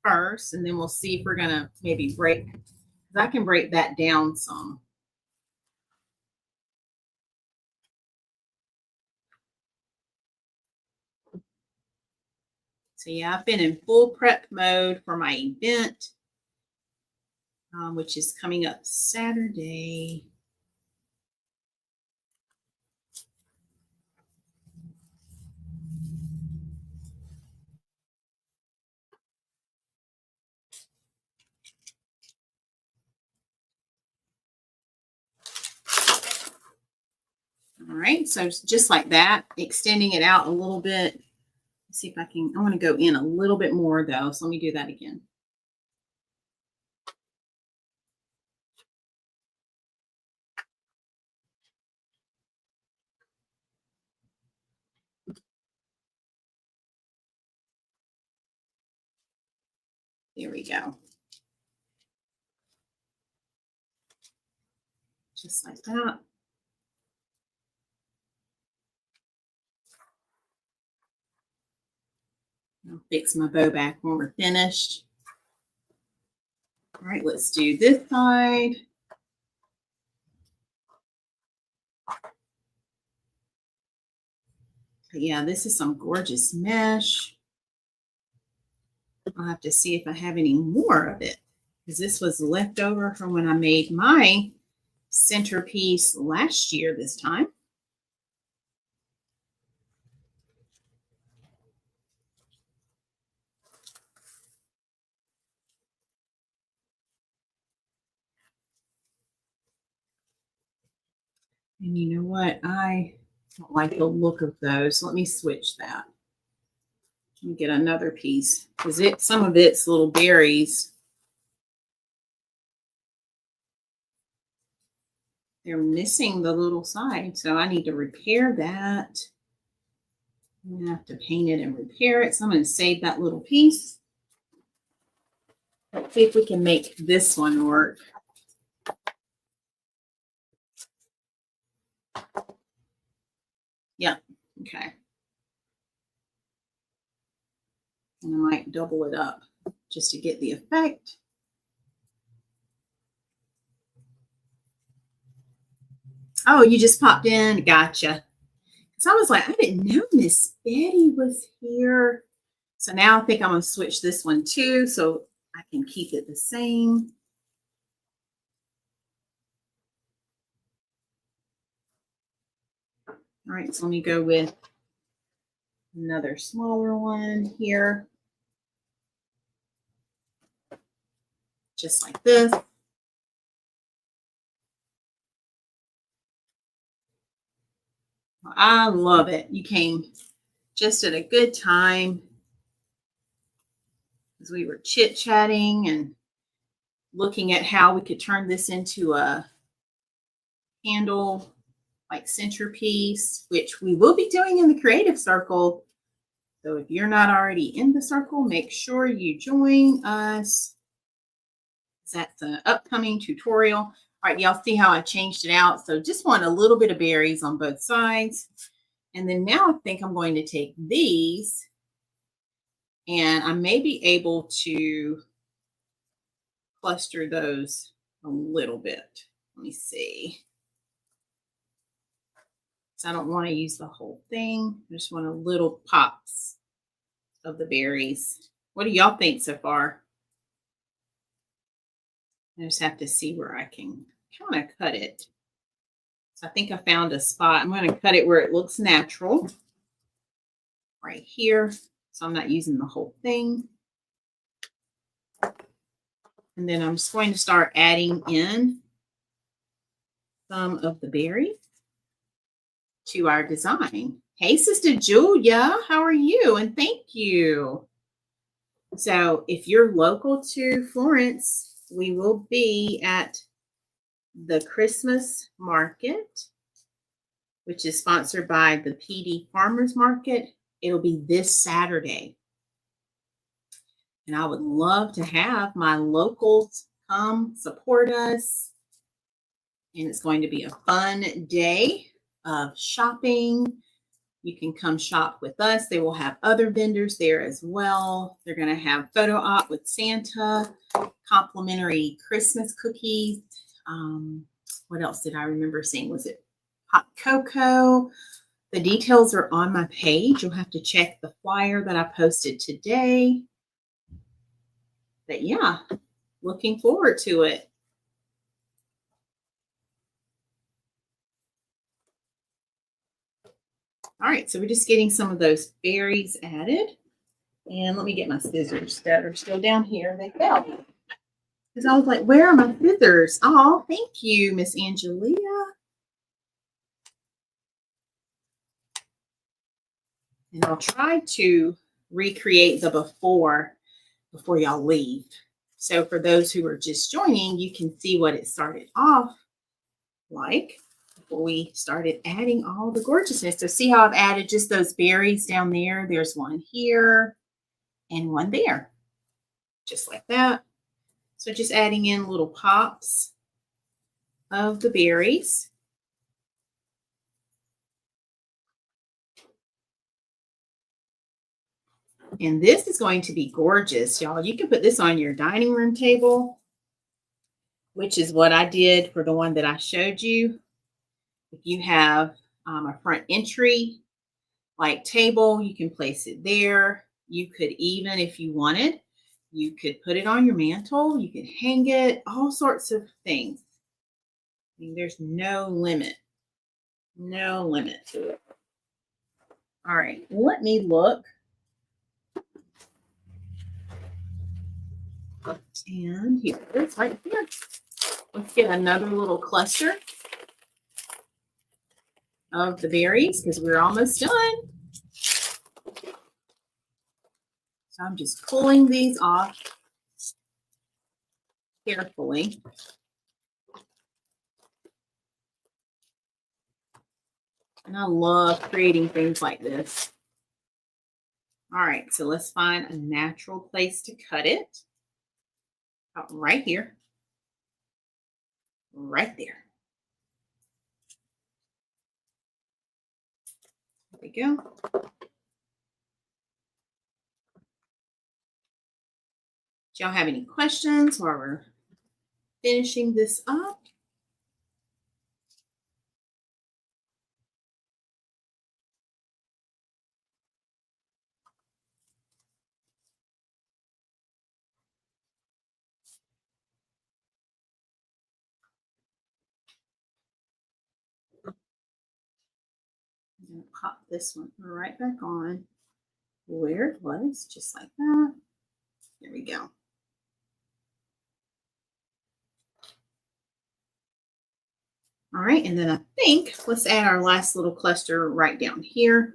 first, and then we'll see if we're gonna maybe break, because I can break that down some. So yeah, I've been in full prep mode for my event, which is coming up Saturday. All right, so just like that, extending it out a little bit. Let's see if I can, I want to go in a little bit more though, so let me do that again. There we go. Just like that. I'll fix my bow back when we're finished. All right, let's do this side. But yeah, this is some gorgeous mesh. I'll have to see if I have any more of it, because this was left over from when I made my centerpiece last year this time. And you know what? I don't like the look of those. Let me switch that. Let me get another piece, because some of it's little berries. They're missing the little side, so I need to repair that. I'm gonna have to paint it and repair it. So I'm gonna save that little piece. Let's see if we can make this one work. Yeah, okay. And I might double it up just to get the effect. Oh, you just popped in. Gotcha. So I was like, I didn't know Miss Betty was here. So now I think I'm going to switch this one too, so I can keep it the same. All right, so let me go with another smaller one here. Just like this. I love it. You came just at a good time, as we were chit-chatting and looking at how we could turn this into a handle like centerpiece, which we will be doing in the creative circle. So if you're not already in the circle, make sure you join us. That's an upcoming tutorial. All right, y'all see how I changed it out. So just want a little bit of berries on both sides. And then now I think I'm going to take these, and I may be able to cluster those a little bit. Let me see. So I don't want to use the whole thing. I just want a little pops of the berries. What do y'all think so far? I just have to see where I can kind of cut it. So I think I found a spot. I'm going to cut it where it looks natural. Right here. So I'm not using the whole thing. And then I'm just going to start adding in some of the berries to our design. Hey, Sister Julia, how are you? And thank you. So if you're local to Florence, we will be at the Christmas market, which is sponsored by the PD Farmers Market. It'll be this Saturday. And I would love to have my locals come support us. And it's going to be a fun day of shopping. You can come shop with us. They will have other vendors there as well. They're going to have photo op with Santa, complimentary Christmas cookies. What else did I remember seeing? Was it hot cocoa? The details are on my page. You'll have to check the flyer that I posted today. But yeah, looking forward to it. All right, so we're just getting some of those berries added. And let me get my scissors that are still down here. They fell. Because I was like, where are my scissors? Oh, thank you, Miss Angelia. And I'll try to recreate the before y'all leave. So for those who are just joining, you can see what it started off like before we started adding all the gorgeousness. So see how I've added just those berries down there? There's one here and one there, just like that. So just adding in little pops of the berries. And this is going to be gorgeous, y'all. You can put this on your dining room table, which is what I did for the one that I showed you. If you have a front entry like table, you can place it there. You could even, if you wanted, you could put it on your mantle. You could hang it, all sorts of things. I mean, there's no limit to it. All right, let me look. And here it is right here. Let's get another little cluster of the berries because we're almost done. So I'm just pulling these off carefully. And I love creating things like this. All right, so let's find a natural place to cut it. Right here. Right there. There we go. Do y'all have any questions while we're finishing this up? I'm going to pop this one right back on where it was, just like that. There we go. All right, and then I think let's add our last little cluster right down here.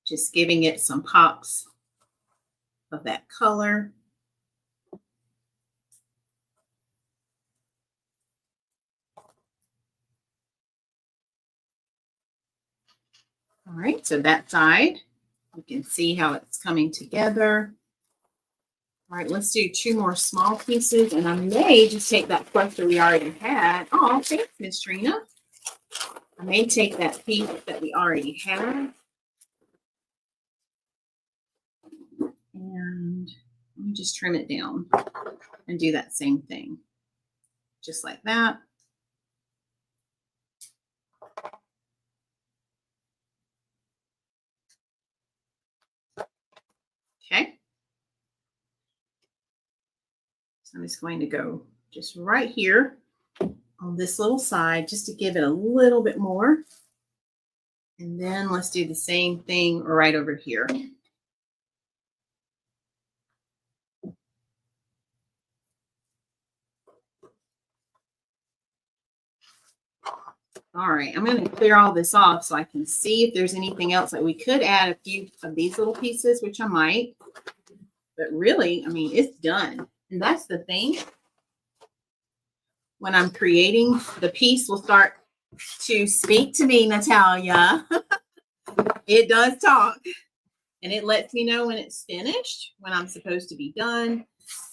Just giving it some pops of that color. All right, so that side, you can see how it's coming together. All right, let's do 2 more small pieces, and I may just take that cluster we already had. Oh, thanks, Miss Trina. I may take that piece that we already had. And let me just trim it down and do that same thing. Just like that. Okay. So I'm just going to go just right here on this little side just to give it a little bit more. And then let's do the same thing right over here. All right, I'm going to clear all this off so I can see if there's anything else that we could add a few of these little pieces, which I might. But really, I mean, it's done. And that's the thing. When I'm creating, the piece will start to speak to me, Natalia. It does talk. And it lets me know when it's finished, when I'm supposed to be done.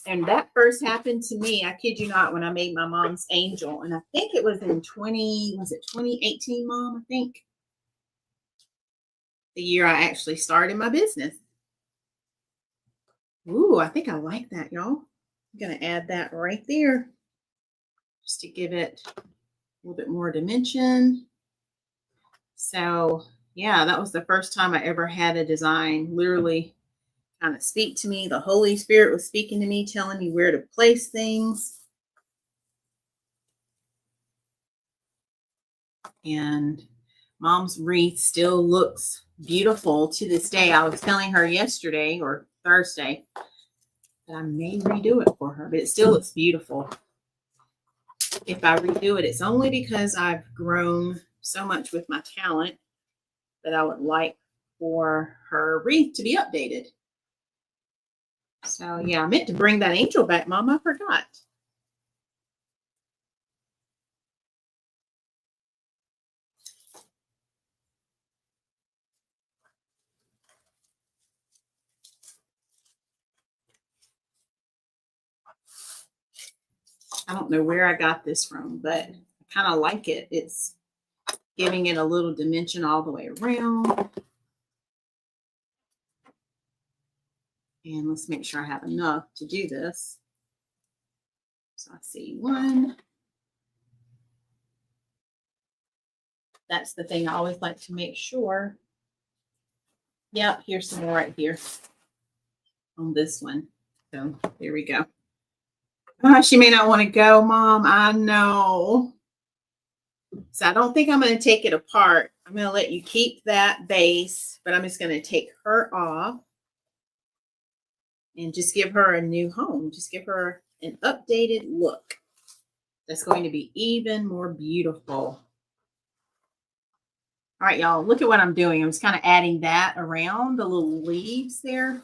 And that first happened to me, I kid you not, when I made my mom's angel. And I think it was in 2018, Mom? I think the year I actually started my business. Ooh, I think I like that, y'all. I'm going to add that right there just to give it a little bit more dimension. So, yeah, that was the first time I ever had a design literally kind of speak to me. The Holy Spirit was speaking to me, telling me where to place things. And Mom's wreath still looks beautiful to this day. I was telling her yesterday or Thursday that I may redo it for her, but it still looks beautiful. If I redo it, it's only because I've grown so much with my talent that I would like for her wreath to be updated. So yeah, I meant to bring that angel back, Mom. I forgot. I don't know where I got this from, but I kind of like it. It's giving it a little dimension all the way around. And let's make sure I have enough to do this. So I see one. That's the thing I always like to make sure. Yep, here's some more right here on this one. So there we go. She may not want to go, Mom. I know. So I don't think I'm going to take it apart. I'm going to let you keep that base, but I'm just going to take her off and just give her a new home. Just give her an updated look. That's going to be even more beautiful. All right, y'all, look at what I'm doing. I'm just kind of adding that around the little leaves there.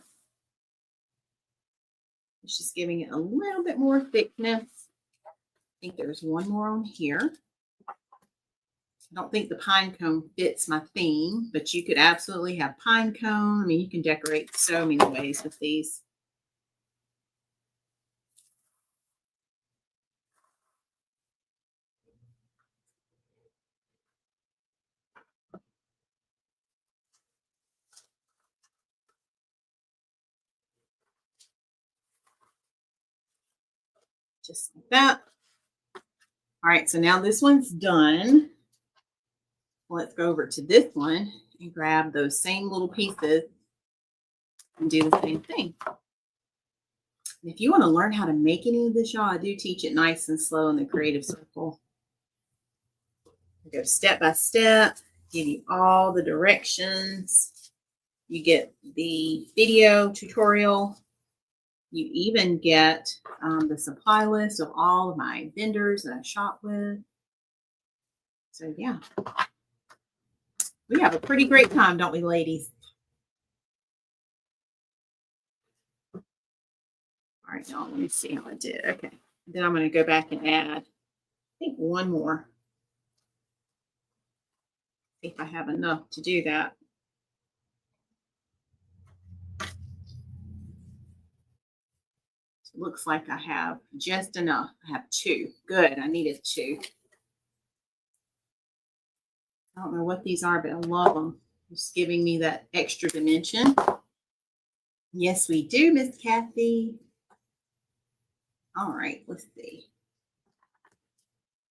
It's just giving it a little bit more thickness. I think there's one more on here. I don't think the pine cone fits my theme, but you could absolutely have pine cone. I mean, you can decorate so many ways with these. Just like that. All right, so now this one's done. Let's go over to this one and grab those same little pieces and do the same thing. And if you want to learn how to make any of this, y'all, I do teach it nice and slow in the Creative Circle. I go step by step, give you all the directions. You get the video tutorial. You even get the supply list of all of my vendors that I shop with. So yeah, we have a pretty great time, don't we, ladies? All right, y'all, let me see how I did. Okay, then I'm going to go back and add, I think, one more. See if I have enough to do that. Looks like I have just enough. I have two. Good. I needed two. I don't know what these are, but I love them. Just giving me that extra dimension. Yes, we do, Miss Kathy. All right, let's see.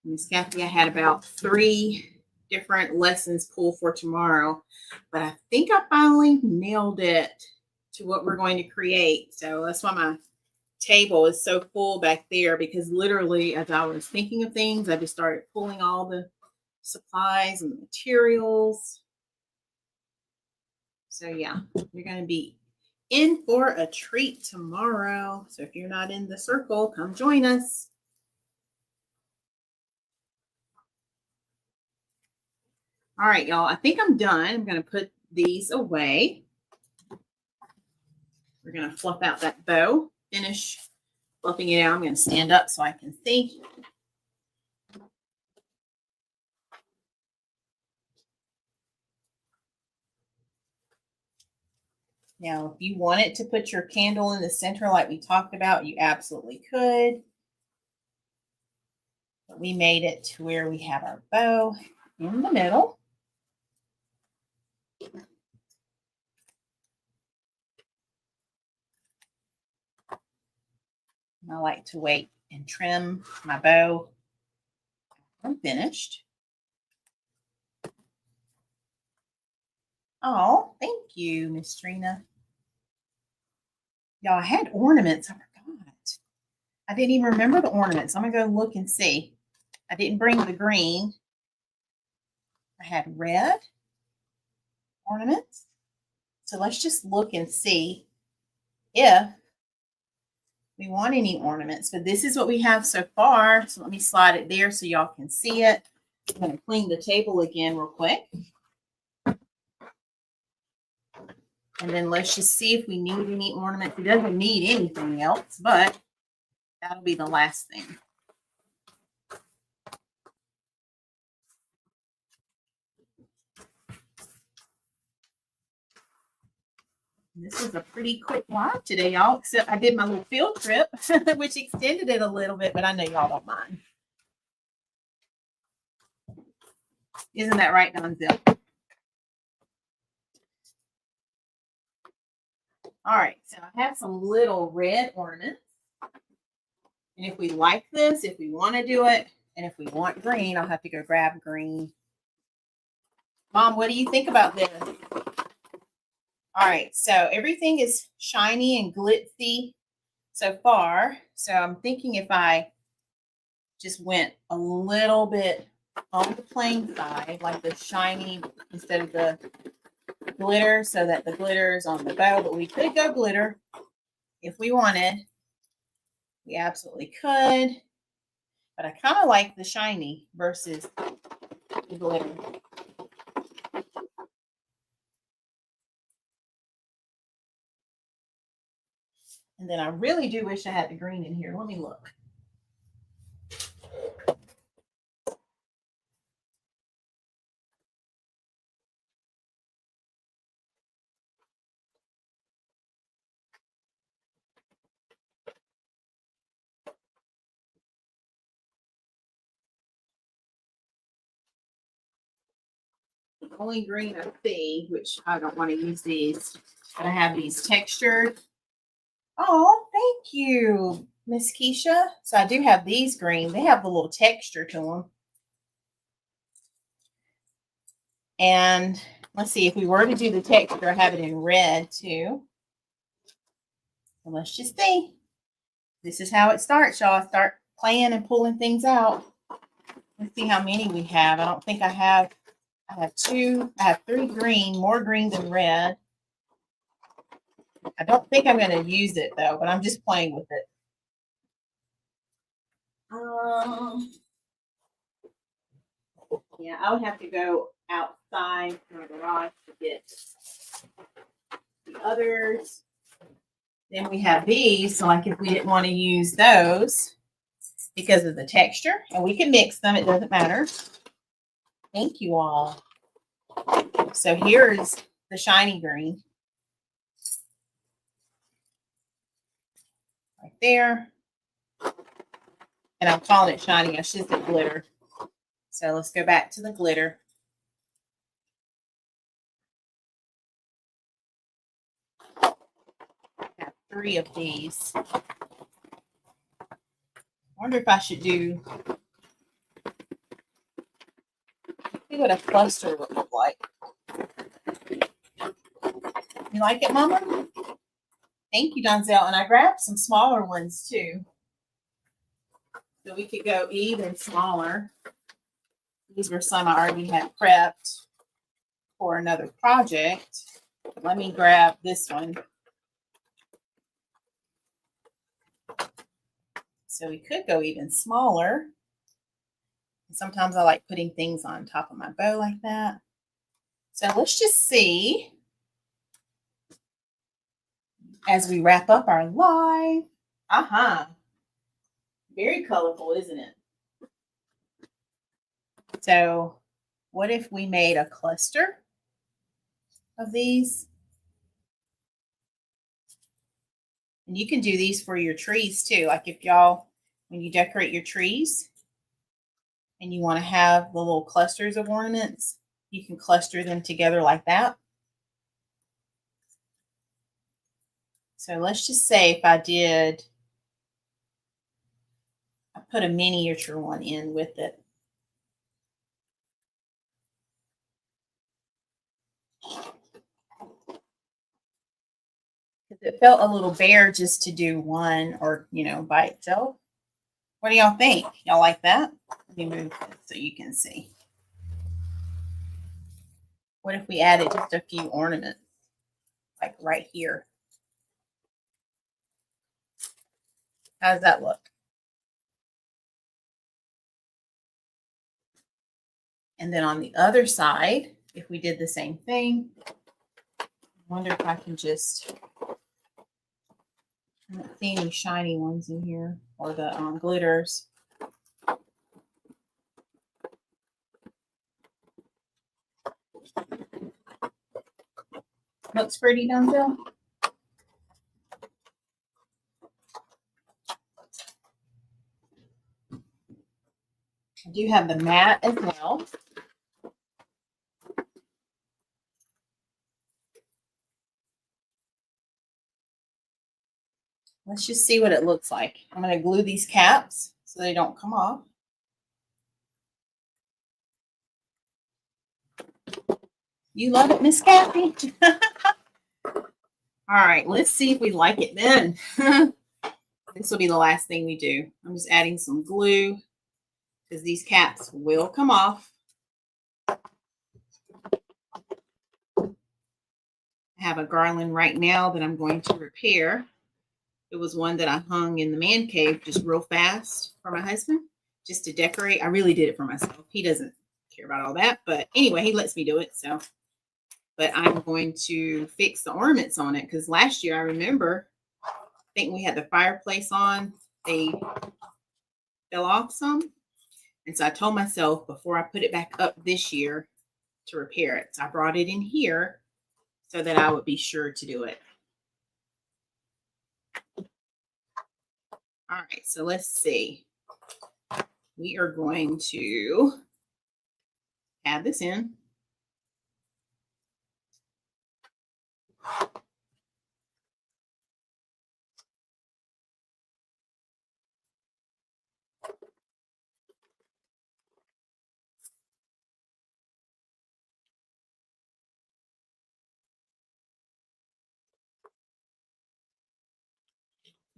Miss Kathy, I had about 3 different lessons pulled for tomorrow, but I think I finally nailed it to what we're going to create. So that's why my table is so full back there, because literally as I was thinking of things, I just started pulling all the supplies and the materials. So yeah, you're going to be in for a treat tomorrow. So if you're not in the circle, come join us. All right, y'all, I think I'm done. I'm going to put these away. We're going to fluff out that bow, finish fluffing it out. I'm going to stand up so I can see. Now, if you wanted to put your candle in the center like we talked about, you absolutely could. But we made it to where we have our bow in the middle. And I like to wait and trim my bow. I'm finished. Oh, thank you, Miss Trina. Y'all, I had ornaments. I forgot. I didn't even remember the ornaments. I'm going to go look and see. I didn't bring the green. I had red ornaments. So let's just look and see if we want any ornaments. But this is what we have so far. So let me slide it there so y'all can see it. I'm going to clean the table again real quick. And then let's just see if we need any ornaments. It doesn't need anything else, but that'll be the last thing. This is a pretty quick live today, y'all, except I did my little field trip, which extended it a little bit, but I know y'all don't mind. Isn't that right, Donzel? All right, so I have some little red ornaments. And if we like this, if we want to do it, and if we want green, I'll have to go grab green. Mom, what do you think about this? All right, so everything is shiny and glitzy so far. So I'm thinking if I just went a little bit on the plain side, like the shiny instead of the glitter, so that the glitter is on the bow, but we could go glitter if we wanted. We absolutely could, but I kind of like the shiny versus the glitter. And then I really do wish I had the green in here. Let me look. The only green I see, which I don't want to use these, but I have these textured. Oh, thank you, Miss Keisha. So I do have these green. They have the little texture to them. And let's see, if we were to do the texture, I have it in red too. So let's just see. This is how it starts, y'all. I start playing and pulling things out. Let's see how many we have. I don't think I have two. I have 3 green, more green than red. I don't think I'm going to use it though, but I'm just playing with it. Yeah, I would have to go outside from the garage to get the others. Then we have these. So like if we didn't want to use those because of the texture, and we can mix them, it doesn't matter. Thank you all. So here's the shiny green. Right there. And I'm calling it shiny. I should say glitter. So let's go back to the glitter. I have 3 of these. I wonder if I should do what a cluster would look like. You like it, Mama? Thank you, Donzel. And I grabbed some smaller ones too. So we could go even smaller. These were some I already had prepped for another project. Let me grab this one. So we could go even smaller. Sometimes I like putting things on top of my bow like that. So let's just see as we wrap up our live. Very colorful, isn't it? So what if we made a cluster of these? And you can do these for your trees too. Like if y'all, when you decorate your trees and you want to have the little clusters of ornaments, you can cluster them together like that. So let's just say if I put a miniature one in with it. It felt a little bare just to do one or, by itself. What do y'all think? Y'all like that? Let me move this so you can see. What if we added just a few ornaments, like right here? How does that look? And then on the other side, if we did the same thing, I wonder if I can just, I don't see any shiny ones in here, or the glitters. Looks pretty, Denzel. I do have the mat as well. Let's just see what it looks like. I'm going to glue these caps so they don't come off. You love it, Miss Kathy? All right, let's see if we like it then. This will be the last thing we do. I'm just adding some glue because these caps will come off. I have a garland right now that I'm going to repair. It was one that I hung in the man cave just real fast for my husband, just to decorate. I really did it for myself. He doesn't care about all that, but anyway, he lets me do it. So, but I'm going to fix the ornaments on it because last year I remember, I think we had the fireplace on. They fell off some. And so I told myself before I put it back up this year to repair it. So I brought it in here so that I would be sure to do it. All right, so let's see. We are going to add this in.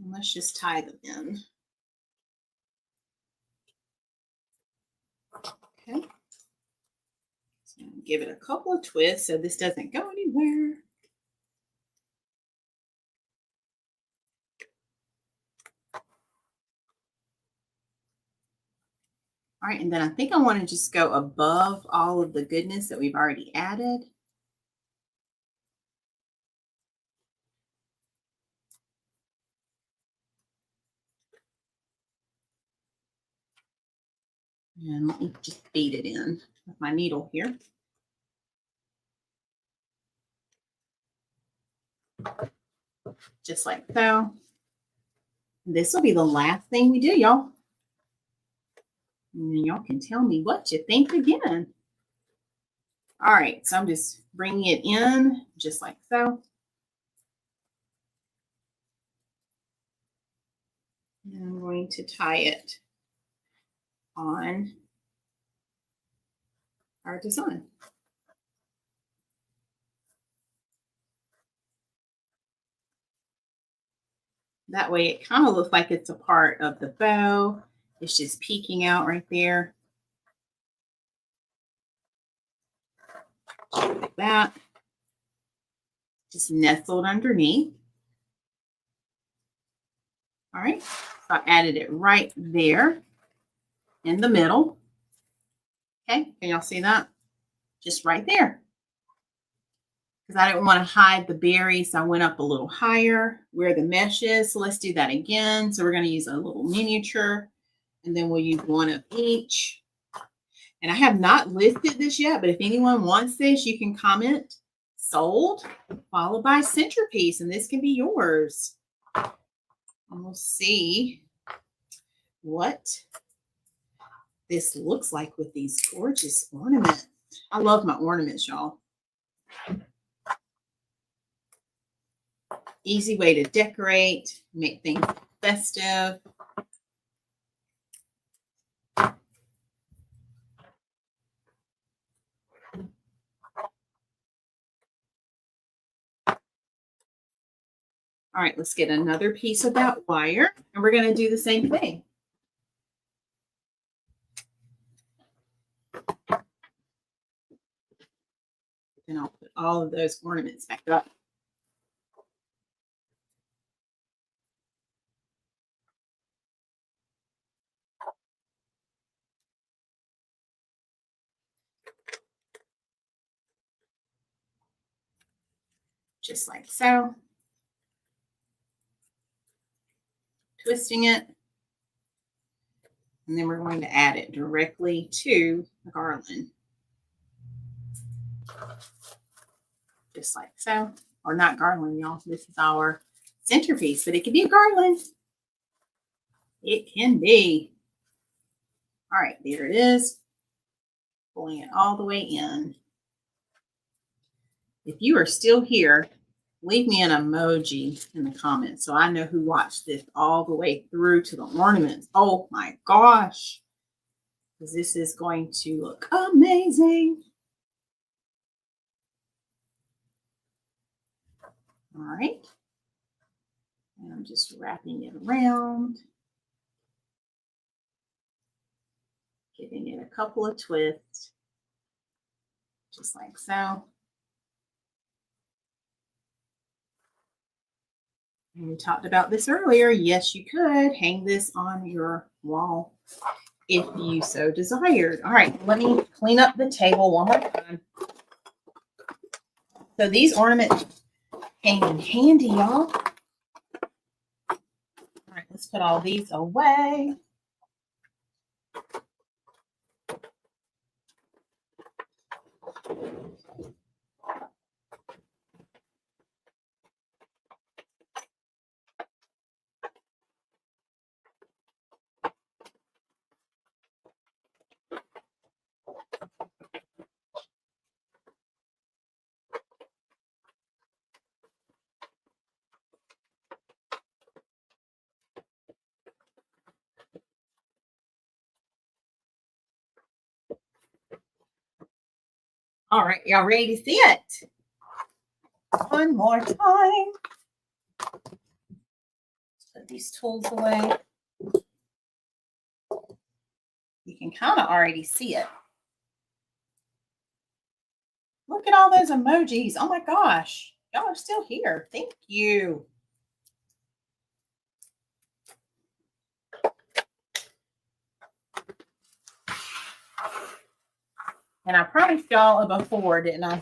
And let's just tie them in. Okay. So give it a couple of twists so this doesn't go anywhere. All right, and then I think I want to just go above all of the goodness that we've already added. And let me just feed it in with my needle here. Just like so. This will be the last thing we do, y'all. And then y'all can tell me what you think again. All right, so I'm just bringing it in just like so. And I'm going to tie it on our design. That way it kind of looks like it's a part of the bow. It's just peeking out right there. Just like that. Just nestled underneath. All right, so I added it right there in the middle. Okay, can y'all see that? Just right there. Because I didn't want to hide the berries, so I went up a little higher where the mesh is. So let's do that again. So we're going to use a little miniature, and then we'll use one of each. And I have not listed this yet, but if anyone wants this, you can comment sold, followed by Centerpiece, and this can be yours. And we'll see what this looks like with these gorgeous ornaments. I love my ornaments, y'all. Easy way to decorate, make things festive. All right, let's get another piece of that wire, and we're going to do the same thing. Then I'll put all of those ornaments back up. Just like so. Twisting it. And then we're going to add it directly to the garland. Just like so. Or not garland, y'all. This is our centerpiece, but it can be a garland. It can be. All right, there it is. Pulling it all the way in. If you are still here, leave me an emoji in the comments so I know who watched this all the way through to the ornaments. Oh my gosh. Because this is going to look amazing. All right. And I'm just wrapping it around. Giving it a couple of twists. Just like so. And we talked about this earlier. Yes, you could hang this on your wall if you so desired. All right, let me clean up the table one more time. So these ornaments came in handy, y'all. All right, let's put all these away. All right, y'all ready to see it? One more time. Put these tools away. You can kind of already see it. Look at all those emojis. Oh my gosh. Y'all are still here. Thank you. And I promised y'all a before, didn't I?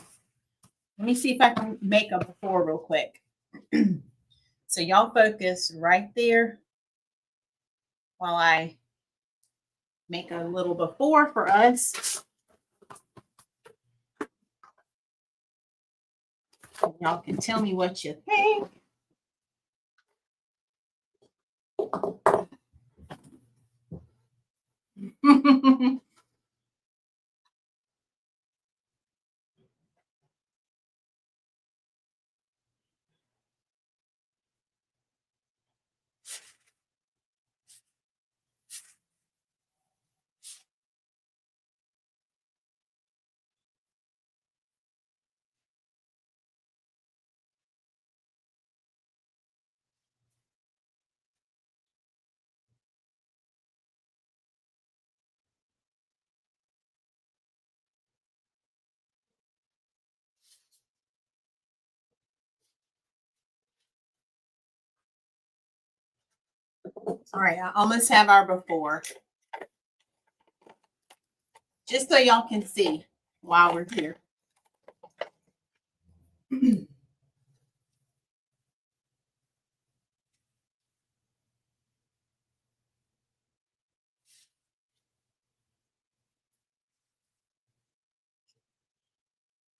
Let me see if I can make a before real quick. So y'all focus right there while I make a little before for us. Y'all can tell me what you think. All right, I almost have our before. Just so y'all can see while we're here.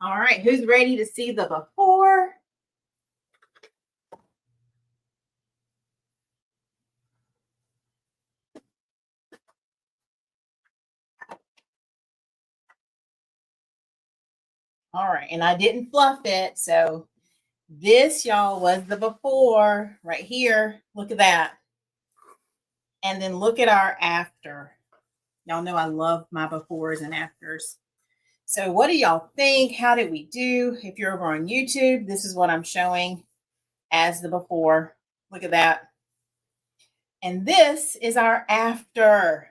All right, who's ready to see the before? All right, and I didn't fluff it. So this, y'all, was the before right here. Look at that. And then look at our after. Y'all know I love my befores and afters. So what do y'all think? How did we do? If you're over on YouTube, this is what I'm showing as the before. Look at that. And this is our after.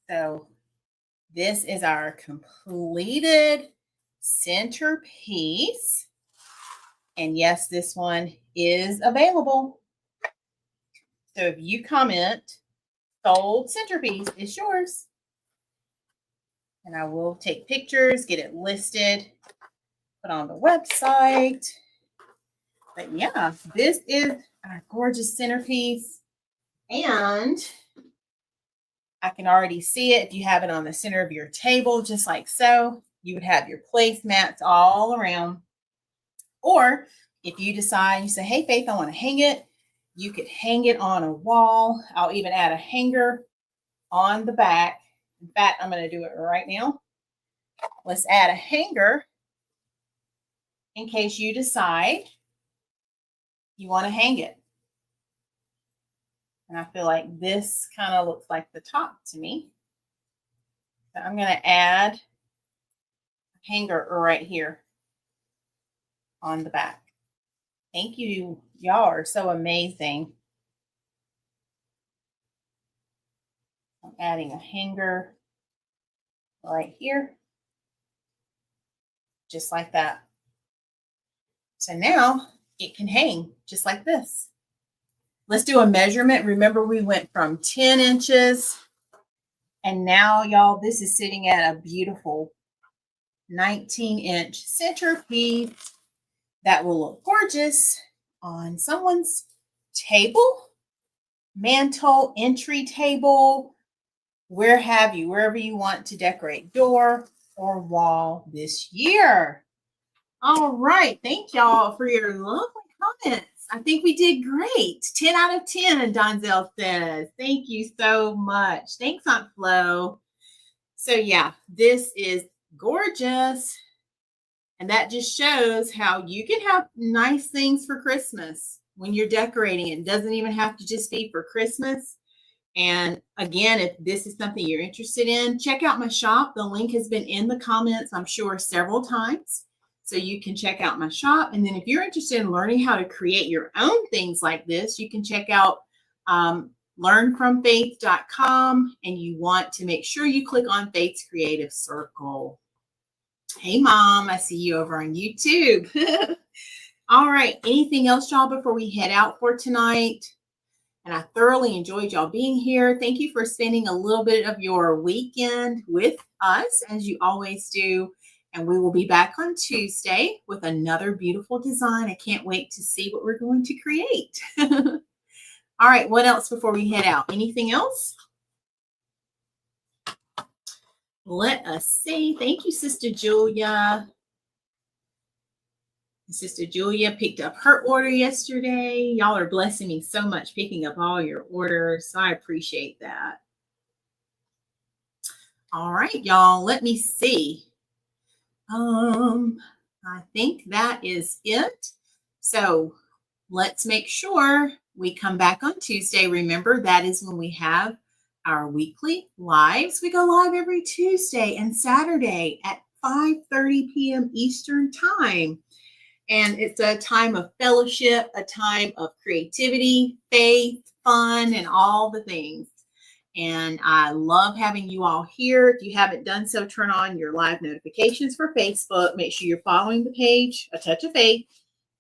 So this is our completed centerpiece. And yes, this one is available. So if you comment, sold centerpiece, it's yours. And I will take pictures, get it listed, put on the website. But yeah, this is our gorgeous centerpiece. And I can already see it. If you have it on the center of your table, just like so, you would have your placemats all around. Or if you decide, you say, hey, Faith, I want to hang it, you could hang it on a wall. I'll even add a hanger on the back. In fact, I'm going to do it right now. Let's add a hanger in case you decide you want to hang it. And I feel like this kind of looks like the top to me. So I'm going to add a hanger right here on the back. Thank you. Y'all are so amazing. I'm adding a hanger right here. Just like that. So now it can hang just like this. Let's do a measurement. Remember, we went from 10 inches and now, y'all, this is sitting at a beautiful 19-inch centerpiece that will look gorgeous on someone's table, mantle, entry table, wherever you want to decorate door or wall this year. All right. Thank y'all for your lovely comments. I think we did great. 10 out of 10, Donzel says. Thank you so much. Thanks, Aunt Flo. So yeah, this is gorgeous. And that just shows how you can have nice things for Christmas when you're decorating. It doesn't even have to just be for Christmas. And again, if this is something you're interested in, check out my shop. The link has been in the comments, I'm sure, several times. So you can check out my shop. And then if you're interested in learning how to create your own things like this, you can check out learnfromfaith.com. And you want to make sure you click on Faith's Creative Circle. Hey, Mom, I see you over on YouTube. All right. Anything else, y'all, before we head out for tonight? And I thoroughly enjoyed y'all being here. Thank you for spending a little bit of your weekend with us, as you always do. And we will be back on Tuesday with another beautiful design. I can't wait to see what we're going to create. All right. What else before we head out? Anything else? Let us see. Thank you, Sister Julia. Sister Julia picked up her order yesterday. Y'all are blessing me so much picking up all your orders. So I appreciate that. All right, y'all. Let me see. I think that is it. So let's make sure we come back on Tuesday. Remember, that is when we have our weekly lives. We go live every Tuesday and Saturday at 5:30 p.m. Eastern Time. And it's a time of fellowship, a time of creativity, faith, fun, and all the things. And I love having you all here. If you haven't done so, turn on your live notifications for Facebook. Make sure you're following the page, A Touch of Faith.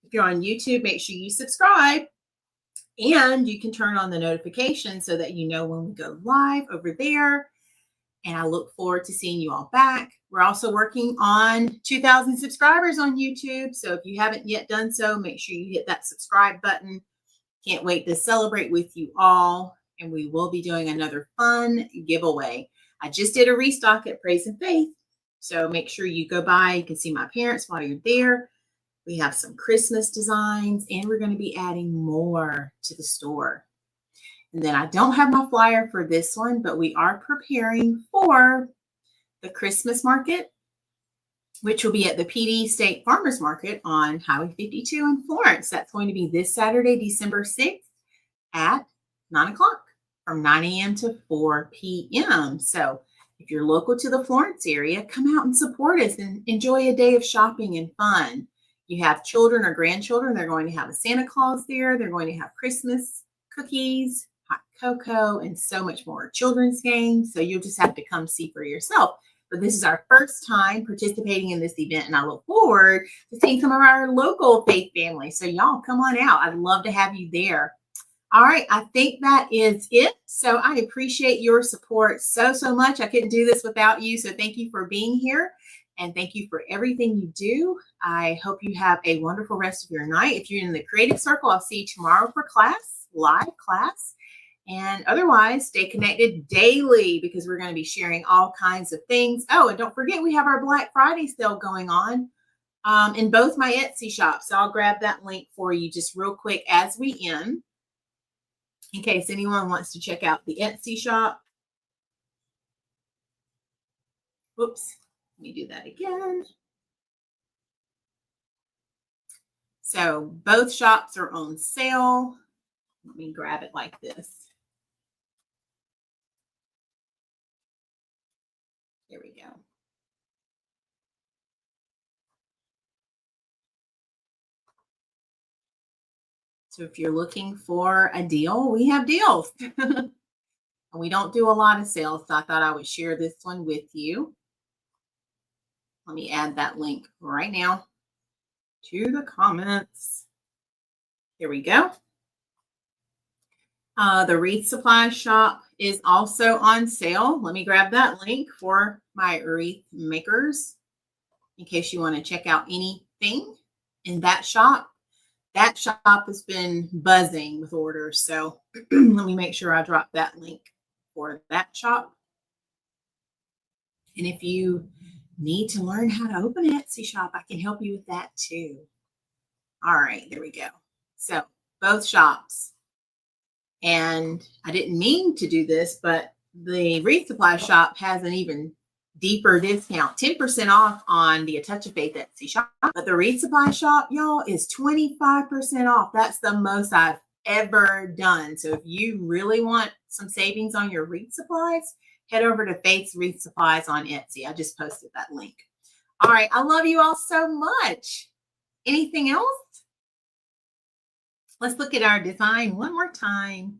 If you're on YouTube, make sure you subscribe. And you can turn on the notifications so that you know when we go live over there. And I look forward to seeing you all back. We're also working on 2,000 subscribers on YouTube. So if you haven't yet done so, make sure you hit that subscribe button. Can't wait to celebrate with you all. And we will be doing another fun giveaway. I just did a restock at Praise and Faith. So make sure you go by. You can see my parents while you're there. We have some Christmas designs, and we're going to be adding more to the store. And then I don't have my flyer for this one, but we are preparing for the Christmas market which will be at the PD State Farmers Market on Highway 52 in Florence. That's going to be this Saturday, December 6th at 9 o'clock from 9 a.m. to 4 p.m. So if you're local to the Florence area, come out and support us and enjoy a day of shopping and fun. You have children or grandchildren, they're going to have a Santa Claus there. They're going to have Christmas cookies, hot cocoa, and so much more. Children's games. So you'll just have to come see for yourself. But this is our first time participating in this event, and I look forward to seeing some of our local faith families. So y'all come on out. I'd love to have you there. All right, I think that is it. So I appreciate your support so much. I couldn't do this without you. So thank you for being here, and thank you for everything you do. I hope you have a wonderful rest of your night. If you're in the Creative Circle, I'll see you tomorrow for class, live class. And otherwise, stay connected daily because we're going to be sharing all kinds of things. Oh, and don't forget, we have our Black Friday sale going on in both my Etsy shops. So I'll grab that link for you just real quick as we end, in case anyone wants to check out the Etsy shop. Whoops, let me do that again. So both shops are on sale. Let me grab it like this. There we go. So if you're looking for a deal, we have deals. And we don't do a lot of sales, so I thought I would share this one with you. Let me add that link right now to the comments. Here we go. The wreath supply shop is also on sale. Let me grab that link for my wreath makers in case you want to check out anything in that shop. That shop has been buzzing with orders. So let me make sure I drop that link for that shop. And if you need to learn how to open an Etsy shop, I can help you with that too. All right, there we go. So both shops. And I didn't mean to do this, but the wreath supply shop has an even deeper discount, 10% off on the A Touch of Faith Etsy shop. But the wreath supply shop, y'all, is 25% off. That's the most I've ever done. So if you really want some savings on your wreath supplies, head over to Faith's Wreath Supplies on Etsy. I just posted that link. All right, I love you all so much. Anything else? Let's look at our design one more time.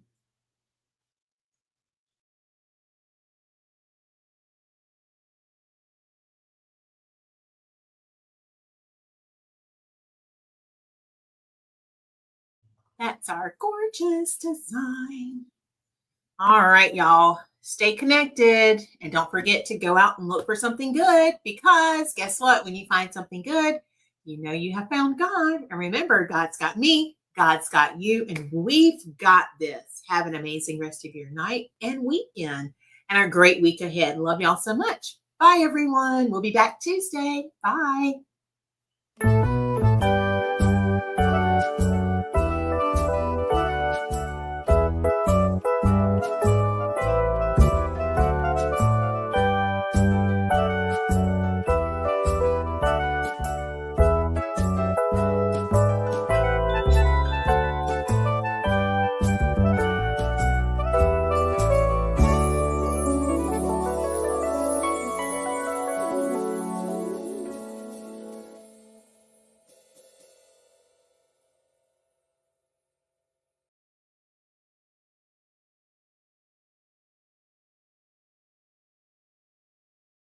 That's our gorgeous design. All right, y'all. Stay connected and don't forget to go out and look for something good, because guess what? When you find something good, you know you have found God. And remember, God's got me, God's got you, and we've got this. Have an amazing rest of your night and weekend and a great week ahead. Love y'all so much. Bye, everyone. We'll be back Tuesday. Bye.